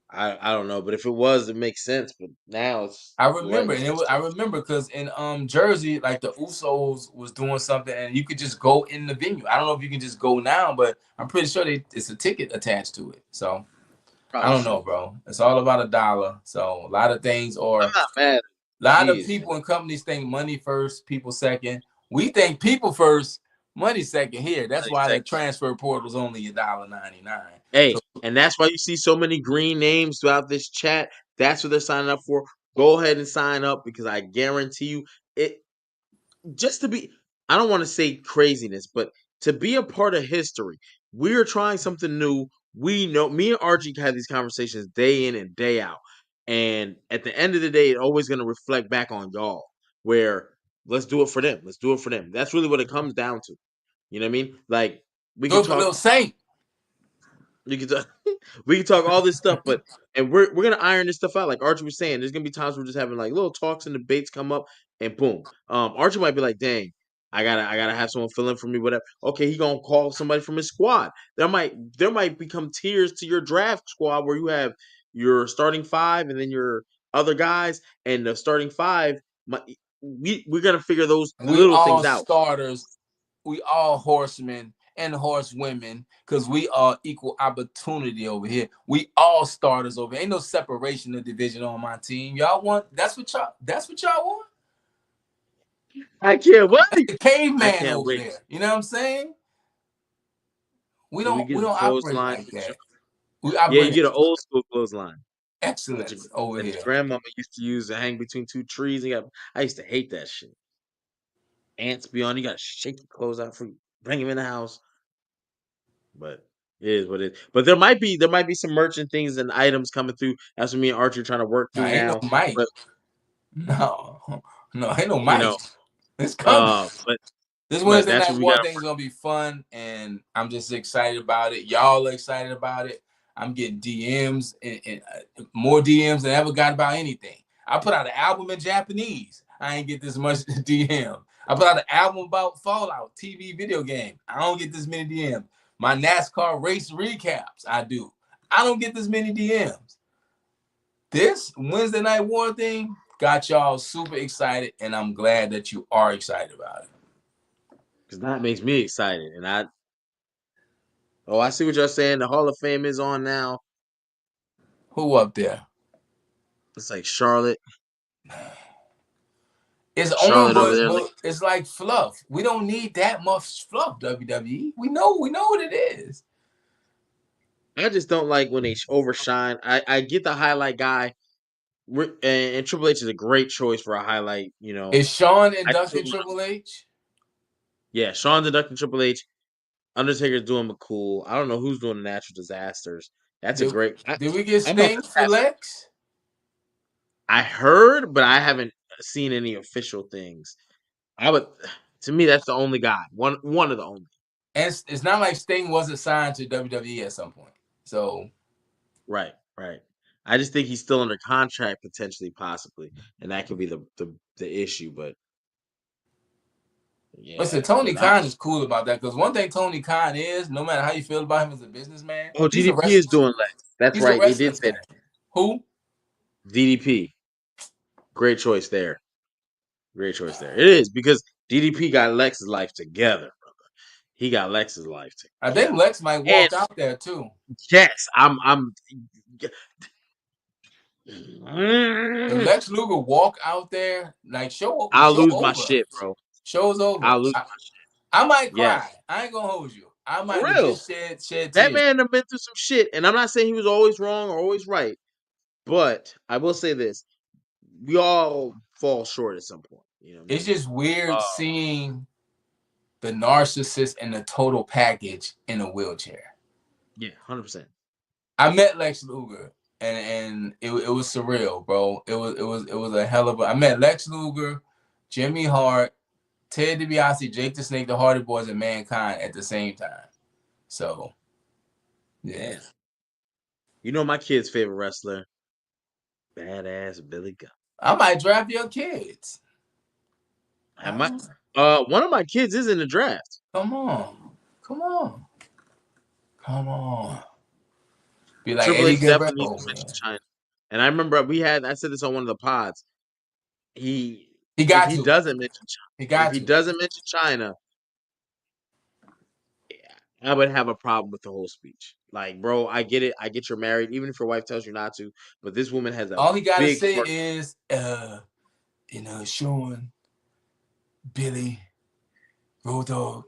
I don't know, but if it was, it makes sense. But now it's I remember, I remember because in Jersey, like the Usos was doing something, and you could just go in the venue. I don't know if you can just go now, but I'm pretty sure it's a ticket attached to it. So I don't know, bro. It's all about $1. So a lot of things are. I'm not mad. A lot of people and companies think money first, people second. We think people first, money second here. That's why the transfer portal is only $1.99. Hey, and that's why you see so many green names throughout this chat. That's what they're signing up for. Go ahead and sign up because I guarantee you it just to be I don't want to say craziness, but to be a part of history. We're trying something new. We know me and Archie have these conversations day in and day out. And at the end of the day, it's always going to reflect back on y'all where let's do it for them. Let's do it for them. That's really what it comes down to. You know what I mean? Like we can talk little Saint. We can talk, we can talk all this stuff, but and we're gonna iron this stuff out. Like Archie was saying, there's gonna be times we're just having like little talks and debates come up, and boom. Archie might be like, "Dang, I gotta have someone fill in for me, whatever." Okay, he gonna call somebody from his squad. There might become tiers to your draft squad where you have your starting 5 and then your other guys, and the starting 5. We're gonna figure those little things out. Starters, we all horsemen and horsewomen because we are equal opportunity over here. We all starters over here. Ain't no separation of division on my team. Y'all want that's what y'all want? I can't wait. The caveman over there. You know what I'm saying? We don't operate like that. You get an old school clothesline. Excellence over here. Your grandmama used to use to hang between 2 trees. I used to hate that shit. Ants be on, you gotta shake your clothes out for you, bring him in the house. But It is what it is. But there might be some merchant things and items coming through. That's what me and Archie are trying to work Nah, through ain't no now. Mike. But No, ain't no you Mike. know, It's coming. but This but Wednesday that's night what we war got. thing is gonna be fun, and I'm just excited about it. Y'all are excited about it. I'm getting DMs and more DMs than I ever got about anything. I put out an album in Japanese. I ain't get this much DM. I put out an album about Fallout TV video game. I don't get this many DMs. My NASCAR race recaps, I do. I don't get this many DMs. This Wednesday night war thing got y'all super excited, and I'm glad that you are excited about it. Because that makes me excited. And I see what you're saying. The Hall of Fame is on now. Who up there? It's like Charlotte. It's on, Charlotte over but there. but it's like fluff. We don't need that much fluff, WWE. We know what it is. I just don't like when they overshine. I get the highlight guy, and Triple H is a great choice for a highlight. Is Shawn I inducting still, Triple H? yeah, Sean deducting Triple H. Undertaker's doing McCool. I don't know who's doing the natural disasters. That's a Did, great. did we get I'm a Sting for Lex? I heard, but I haven't seen any official things. I would, to me, that's the only guy. One of the only. And it's not like Sting wasn't signed to WWE at some point. So Right, right. I just think he's still under contract, potentially, possibly, and that could be the issue. But listen, yeah, Tony but Khan is cool about that because one thing Tony Khan is, no matter how you feel about him as a businessman, he's a DDP is doing less. That's right. They wrestling did say fan. that. Who? DDP, great choice there. Great choice there. It is because DDP got Lex's life together, brother. He got Lex's life I think together. Lex might And walk out there too. yes, I'm. If Lex Luger walk out there, like show I'll lose my over. shit, bro. Show's over. I'll lose my shit. I might cry. Yes, I ain't gonna hold you. I for might real. legit shed That tears. man have been through some shit, and I'm not saying he was always wrong or always right, but I will say this: we all fall short at some point. You know what I It's mean? just weird seeing the narcissist and the total package in a wheelchair. Yeah, 100%. I met Lex Luger and it was surreal, bro. It was a hell of a. I met Lex Luger, Jimmy Hart, Ted DiBiase, Jake the Snake, the Hardy Boys, and Mankind at the same time. So yeah. Damn. You know my kid's favorite wrestler, badass Billy Gunn. I might draft your kids. And one of my kids is in the draft. Come on. Come on. Come on. Be like Triple Eddie H definitely needs Guerrero, to mention man. China. And I remember I said this on one of the pods. He If got he to. doesn't mention He if got he to. doesn't mention China, I would have a problem with the whole speech. Like, bro, I get it. I get you're married, even if your wife tells you not to. But this woman has a All he gotta big say part. is, Sean, Billy, Road Dogg,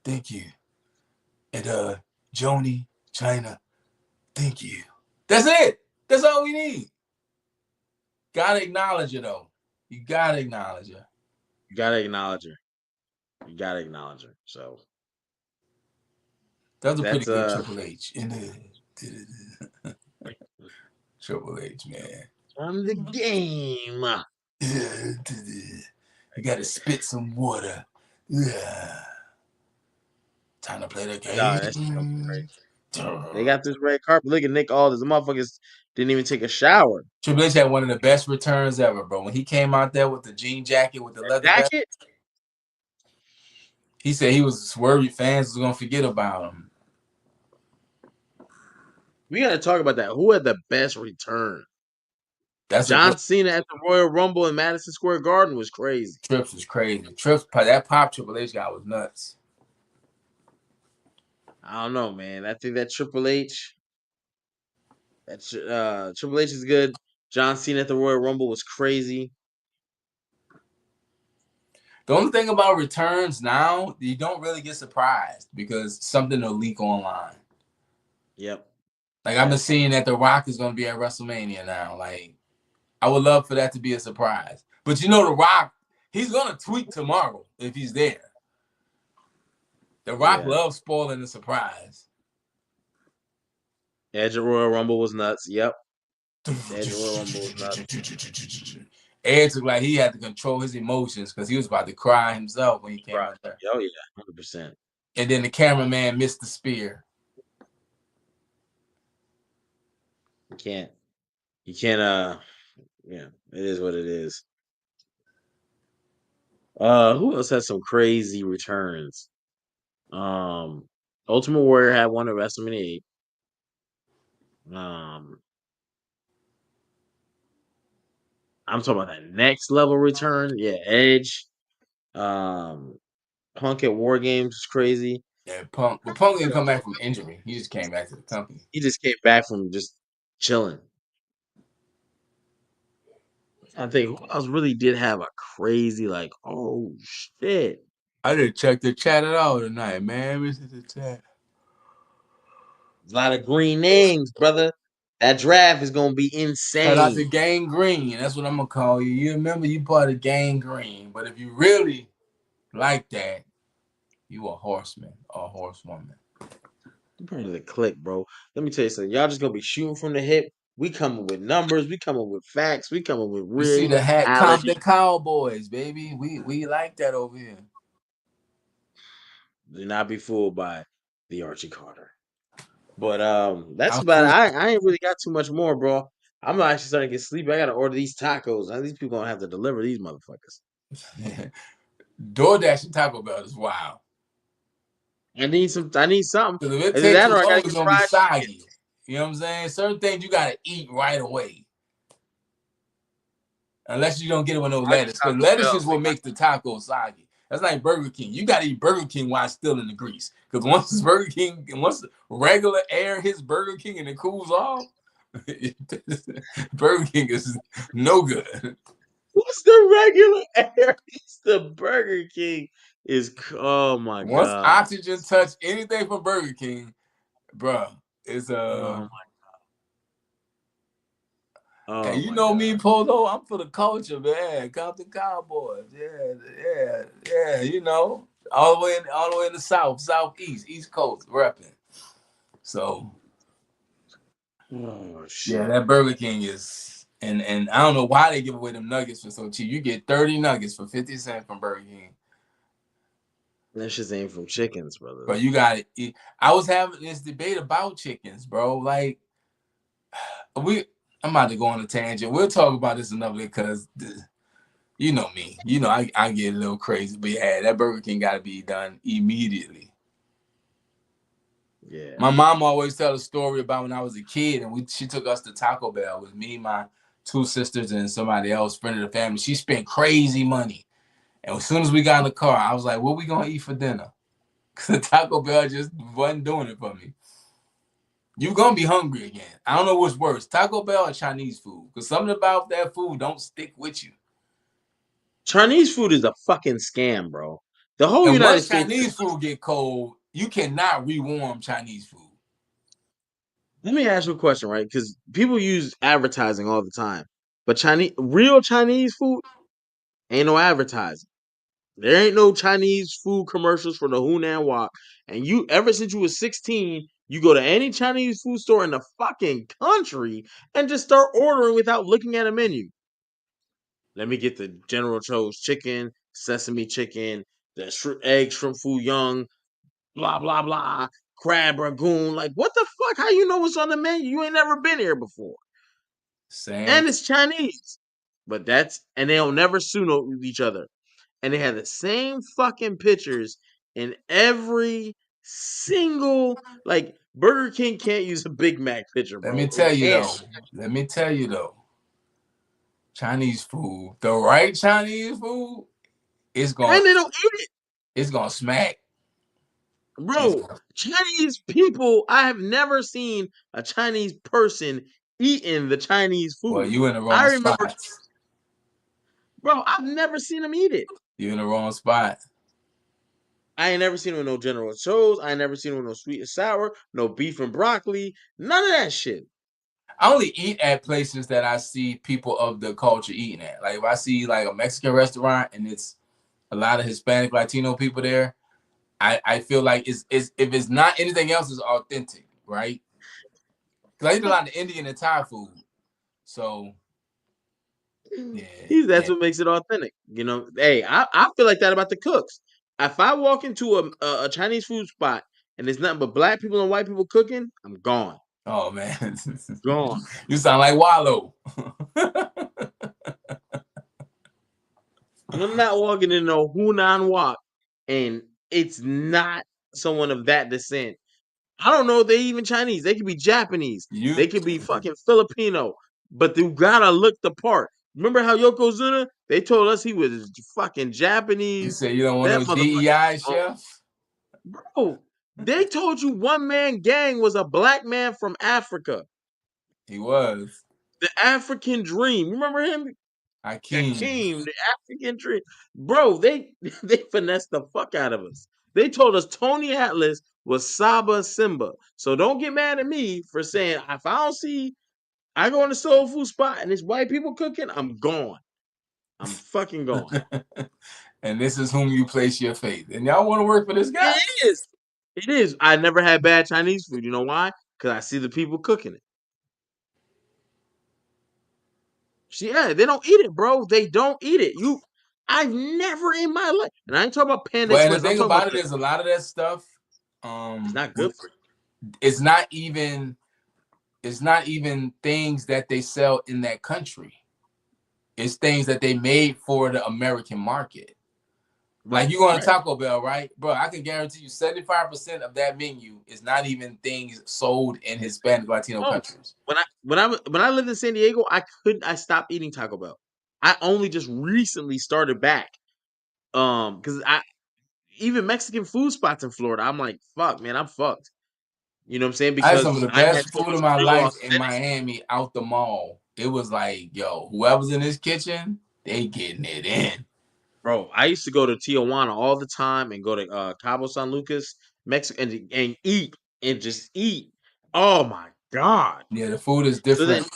thank you. And Joni, China, thank you. That's it. That's all we need. Gotta acknowledge it though. You gotta acknowledge it. You gotta acknowledge her. You gotta acknowledge her. So That was a pretty that's good Triple H. Triple H, man. from the game. You gotta spit some water. Time to play the Nah, that shit's gonna be game. crazy. They got this red carpet. Look at Nick Aldis. The motherfuckers didn't even take a shower. Triple H had one of the best returns ever, bro. When he came out there with the jean jacket with the leather vest, Jacket? he said he was worried fans was gonna forget about him. We gotta talk about that. Who had the best return? That's a John good. Cena at the Royal Rumble in Madison Square Garden was crazy. Trips was crazy. That pop Triple H guy was nuts. I don't know, man. I think that Triple H is good. John Cena at the Royal Rumble was crazy. The only thing about returns now, you don't really get surprised because something will leak online. Yep. Like I've been seeing that The Rock is gonna be at WrestleMania now. Like I would love for that to be a surprise. But The Rock, he's gonna tweet tomorrow if he's there. The Rock loves spoiling the surprise. Edge at Royal Rumble was nuts. Yep. Edge at Royal Rumble was nuts. Edge looked like he had to control his emotions because he was about to cry himself when he came out there. Oh yeah, 100%. And then the cameraman missed the spear. You can't. Yeah, it is what it is. Who else has some crazy returns? Ultimate Warrior had one at WrestleMania 8. I'm talking about that next level return. Yeah, Edge. Punk at War Games is crazy. Yeah, Punk. But Punk didn't come back from injury. He just came back to the company. He just came back from just chilling. I think who else really did have a crazy like, oh shit. I didn't check the chat at all tonight, man. This is the chat. A lot of green names, brother. That draft is gonna be Shout out to insane. Gang Green. That's what I'm gonna call you. You remember you part of Gang Green, but if you really like that, you a horseman or a horsewoman. You part of the clique, bro. Let me tell you something. Y'all just gonna be shooting from the hip. We coming with numbers. We coming with facts. We coming with You see the hat reality. Compton Cowboys, baby. We like that over here. Do not be fooled by the Archie Carter. But that's about it. I ain't really got too much more, bro. I'm actually starting to get sleepy. I gotta order these tacos. Now these people gonna have to deliver these motherfuckers. DoorDash and Taco Bell is wild. I need something. Because if it Either takes that too or I long, gotta it's get gonna be fried soggy. chicken. You know what I'm saying? Certain things you gotta eat right away. Unless you don't get it with no lettuce. Because lettuce is what makes the taco soggy. That's like Burger King. You gotta eat Burger King while it's still in the grease. Because once the regular air hits Burger King and it cools off, Burger King is no good. What's the regular air? It's the Burger King oh my Once god. oxygen touch anything from Burger King, bro, it's Oh and you my know god. me, Polo, I'm for the culture, man. Compton Cowboys. Yeah. You know, all the way in the South, Southeast, East Coast, repping. So Oh shit. yeah, that Burger King is and I don't know why they give away them nuggets for so cheap. You get 30 nuggets for 50 cents from Burger King. That shit ain't from chickens, brother. But you got it. I was having this debate about chickens, bro. Like I'm about to go on a tangent. We'll talk about this another day because you know me. You know I get a little crazy. But yeah, that Burger King got to be done immediately. Yeah. My mom always tell a story about when I was a kid and she took us to Taco Bell with me, my two sisters, and somebody else, friend of the family. She spent crazy money. And as soon as we got in the car, I was like, what we going to eat for dinner? Because Taco Bell just wasn't doing it for me. You're going to be hungry again. I don't know what's worse, Taco Bell or Chinese food. Because something about that food don't stick with you. Chinese food is a fucking scam, bro. The whole And United once States. Chinese food get cold, you cannot rewarm Chinese food. Let me ask you a question, right? Because people use advertising all the time, but real Chinese food ain't no advertising. There ain't no Chinese food commercials for the Hunan Wok. And you, ever since you was 16, you go to any Chinese food store in the fucking country and just start ordering without looking at a menu. Let me get the General Tso's chicken, sesame chicken, the egg shrimp foo young, blah blah blah, crab ragoon. Like, what the fuck? How you know what's on the menu? You ain't never been here before. Same. And it's Chinese. But and they'll never sue each other. And they have the same fucking pictures in every single, like, Burger King can't use a Big Mac picture, bro. Let me tell you though. Chinese food, the right Chinese food, it's And they don't eat it. it's gonna smack. Bro, Chinese people, I have never seen a Chinese person eating the Chinese food. Well, you in the I wrong remember, spot. bro, I've never seen them eat it. You in the wrong spot. I ain't never seen them with no General Tso's. I ain't never seen them with no sweet and sour, no beef and broccoli, none of that shit. I only eat at places that I see people of the culture eating at. Like if I see like a Mexican restaurant and it's a lot of Hispanic, Latino people there, I feel like it's if it's not anything else, it's authentic, right? Because I eat a lot of Indian and Thai food. So That's what makes it authentic. You know, hey, I feel like that about the cooks. If I walk into a Chinese food spot and there's nothing but black people and white people cooking, I'm gone. Oh man, Gone. you sound like Wallow. I'm not walking in no Hunan Wok and it's not someone of that descent. I don't know if they even Chinese. They could be Japanese. They could be fucking Filipino. But you gotta look the part. Remember how Yokozuna? They told us he was fucking Japanese. You say you don't want that no DEI chef? Bro, they told you one man gang was a black man from Africa. He was. The African Dream. Remember him? Akeem, the African Dream. Bro, they finessed the fuck out of us. They told us Tony Atlas was Saba Simba. So don't get mad at me for saying if I don't see I go in the soul food spot and it's white people cooking, I'm gone. I'm fucking gone. And this is whom you place your faith. And y'all want to work for this guy? It is. It is. I never had bad Chinese food. You know why? Because I see the people cooking it. Yeah, they don't eat it, bro. They don't eat it. I've never in my life, and I ain't talking about Panda Well, and the Express. thing about it is a lot of that stuff, it's not good for you. It's not even things that they sell in that country. It's things that they made for the American market. Like you go to Taco Bell, right? Bro, I can guarantee you 75% of that menu is not even things sold in Hispanic Latino countries. When I lived in San Diego, I stopped eating Taco Bell. I only just recently started back. Because even Mexican food spots in Florida, I'm like, fuck, man, I'm fucked. You know what I'm saying? I had Because some of the best food of my life in Miami out the mall. It was like, yo, whoever's in this kitchen, they getting it in. Bro, I used to go to Tijuana all the time and go to Cabo San Lucas, Mexico, and eat and just eat. Oh my god! Yeah, the food is different.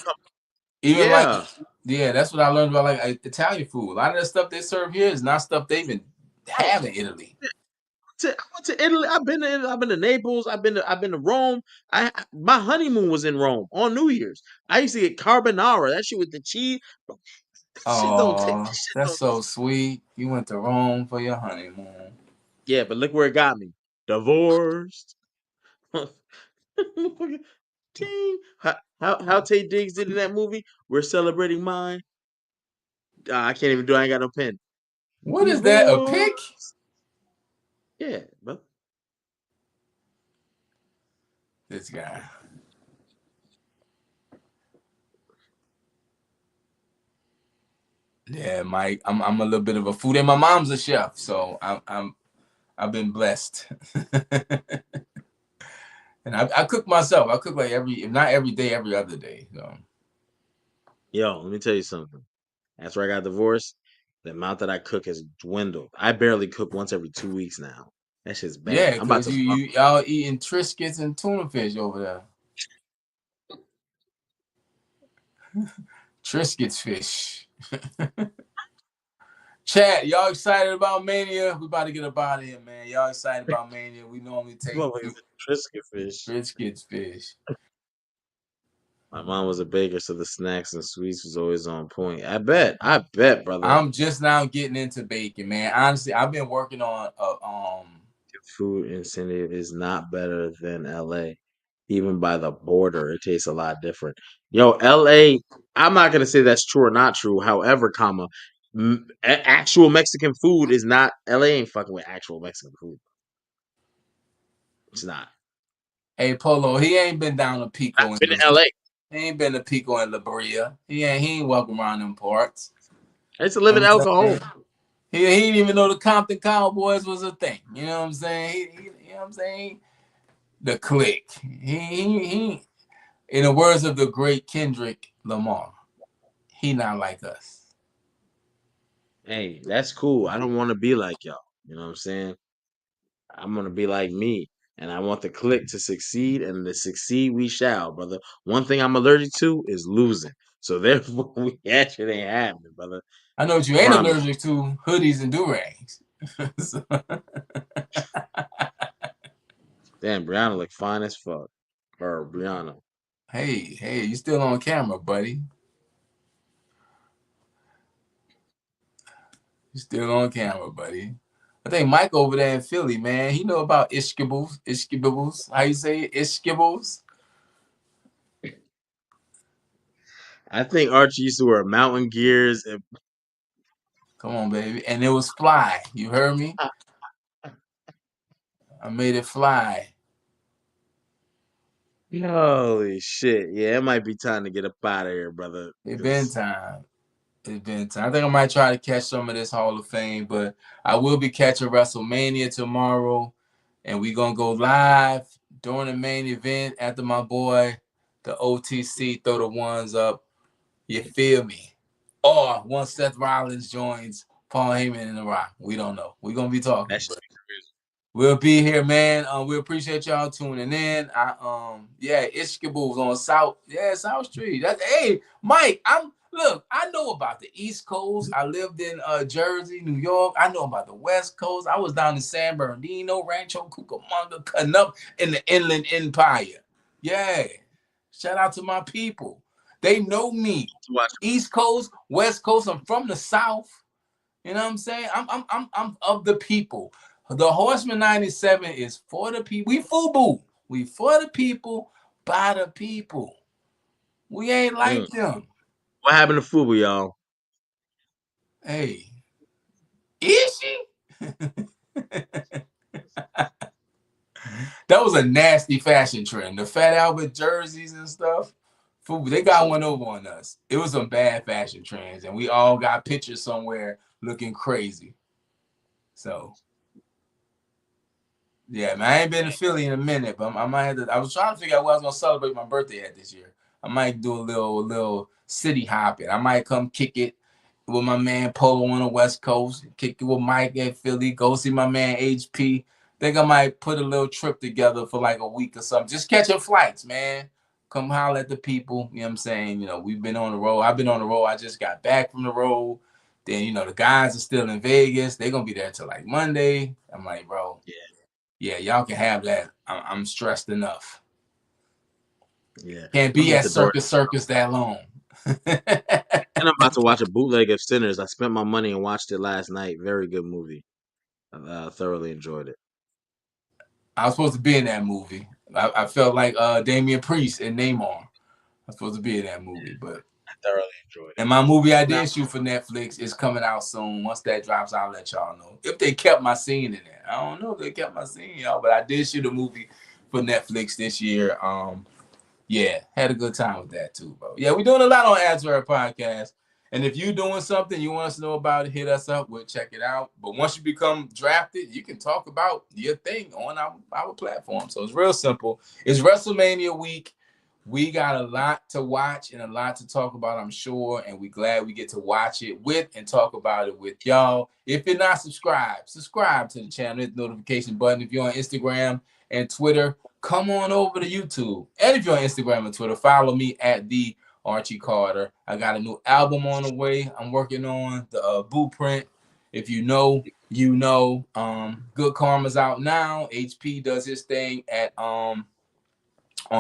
Even that's what I learned about like Italian food. A lot of that stuff they serve here is not stuff they even have in Italy. I went to Italy. I've been to Naples. I've been to Rome. My honeymoon was in Rome on New Year's. I used to get carbonara. That shit with the cheese. That's so sweet. You went to Rome for your honeymoon. Yeah, but look where it got me. Divorced. How Tay Diggs did in that movie. We're celebrating mine. I can't even do. I ain't got no pen. What is that? A pick? Yeah, bro. This guy. Yeah, Mike. I'm a little bit of a foodie. My mom's a chef, so I've been blessed. And I cook myself. I cook like if not every day, every other day. So. Yo, let me tell you something. After I got divorced, the amount that I cook has dwindled. I barely cook once every 2 weeks now. That shit's bad. Yeah, because y'all eating Triscuits and tuna fish over there. Triscuits fish. Chat, y'all excited about Mania? We about to get up out of here, man. Y'all excited about Mania? We normally take Triscuit fish. Triscuits fish. My mom was a baker, so the snacks and sweets was always on point. I bet, brother. I'm just now getting into baking, man. Honestly, I've been working on food in San Diego is not better than LA. Even by the border, it tastes a lot different. Yo, LA, I'm not gonna say that's true or not true. However, actual Mexican food is not. LA ain't fucking with actual Mexican food. It's not. Hey Polo, he ain't been down to Pico. I've been to LA. He ain't been to Pico and La Brea. He ain't welcome around them parts. I used to live in El Cajon. He didn't even know the Compton Cowboys was a thing. You know what I'm saying? You know what I'm saying? The clique. He in the words of the great Kendrick Lamar, he not like us. Hey, that's cool. I don't want to be like y'all. You know what I'm saying? I'm gonna be like me. And I want the clique to succeed, and to succeed we shall, brother. One thing I'm allergic to is losing. So therefore, that shit ain't happening, brother. I know what you ain't allergic to: hoodies and do-rags. Damn, Brianna look fine as fuck. Or Brianna. Hey, you still on camera, buddy? You still on camera, buddy? I think Mike over there in Philly, man, he know about Ishkibbles. How you say it? Ishkibbles? I think Archie used to wear mountain gears and Come on, baby. And it was fly. You heard me? I made it fly. holy shit. Yeah, it might be time to get up out of here, brother. It been time. It's been time. I think I might try to catch some of this Hall of Fame, but I will be catching WrestleMania tomorrow, and we gonna go live during the main event after my boy, the OTC, throw the ones up. You feel me? Or once Seth Rollins joins Paul Heyman in the Rock, we don't know. We're gonna be talking. That should But be crazy. we'll be here, man. We appreciate y'all tuning in. Ishkaboo's on South Street. Hey, Mike. I know about the East Coast. I lived in Jersey, New York. I know about the West Coast. I was down in San Bernardino, Rancho Cucamonga, cutting up in the Inland Empire. Yeah. Shout out to my people. They know me. East Coast, West Coast. I'm from the South. You know what I'm saying? I'm of the people. The Horseman 97 is for the people. We FUBU. We for the people, by the people. We ain't like them. What happened to Fubu, y'all? Hey, is she? That was a nasty fashion trend. The Fat Albert jerseys and stuff. FUBU, they got one over on us. It was some bad fashion trends, and we all got pictures somewhere looking crazy. So yeah, man, I ain't been to Philly in a minute, but I might have to. I was trying to figure out what I was gonna celebrate my birthday at this year. I might do a little city hopping. I might come kick it with my man Polo on the West Coast, kick it with Mike at Philly, go see my man HP. Think I might put a little trip together for like a week or something. Just catching flights, man. Come holler at the people. You know what I'm saying? You know, we've been on the road. I've been on the road. I just got back from the road. Then, you know, the guys are still in Vegas. They're gonna be there till like Monday. I'm like, bro. Yeah, y'all can have that. I'm stressed enough. Yeah. Can't be at Circus that long. And I'm about to watch a bootleg of Sinners. I spent my money and watched it last night. Very good movie. I thoroughly enjoyed it. I was supposed to be in that movie. I felt like Damian Priest and Neymar. I was supposed to be in that movie, but I thoroughly enjoyed it. and my movie I did shoot for Netflix is coming out soon. Once that drops, I'll let y'all know. If they kept my scene in there. I don't know if they kept my scene, y'all, but I did shoot a movie for Netflix this year. Yeah, had a good time with that too, bro. Yeah, we're doing a lot on Answer Podcast. And if you're doing something you want us to know about it, hit us up. We'll check it out. But once you become drafted, you can talk about your thing on our platform. So it's real simple. It's WrestleMania week. We got a lot to watch and a lot to talk about, I'm sure. And we're glad we get to watch it with and talk about it with y'all. If you're not subscribed, subscribe to the channel. Hit the notification button. If you're on Instagram and Twitter, come on over to YouTube. And if you're on Instagram and Twitter, follow me at the Archie Carter. I got a new album on the way. I'm working on the Blueprint. If you know, you know. Good Karma's out now. HP does his thing at on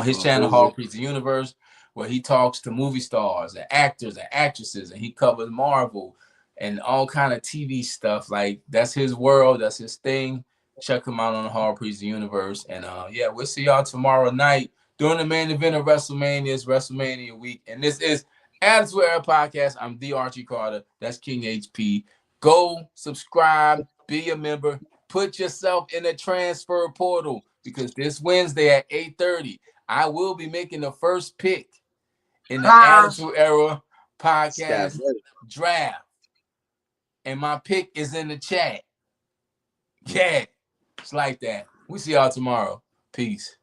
his channel, Hall Priest the Universe, where he talks to movie stars and actors and actresses, and he covers Marvel and all kind of TV stuff. Like that's his world, that's his thing. Check him out on the Hall Priest the Universe, and yeah, we'll see y'all tomorrow night during the main event of WrestleMania. It's WrestleMania week, and this is Attitude Era Podcast. I'm the Archie Carter. That's King HP. Go subscribe, be a member, put yourself in the transfer portal because this Wednesday at 8:30. I will be making the first pick in the Attitude Era Podcast draft. And my pick is in the chat. Yeah, it's like that. We see y'all tomorrow. Peace.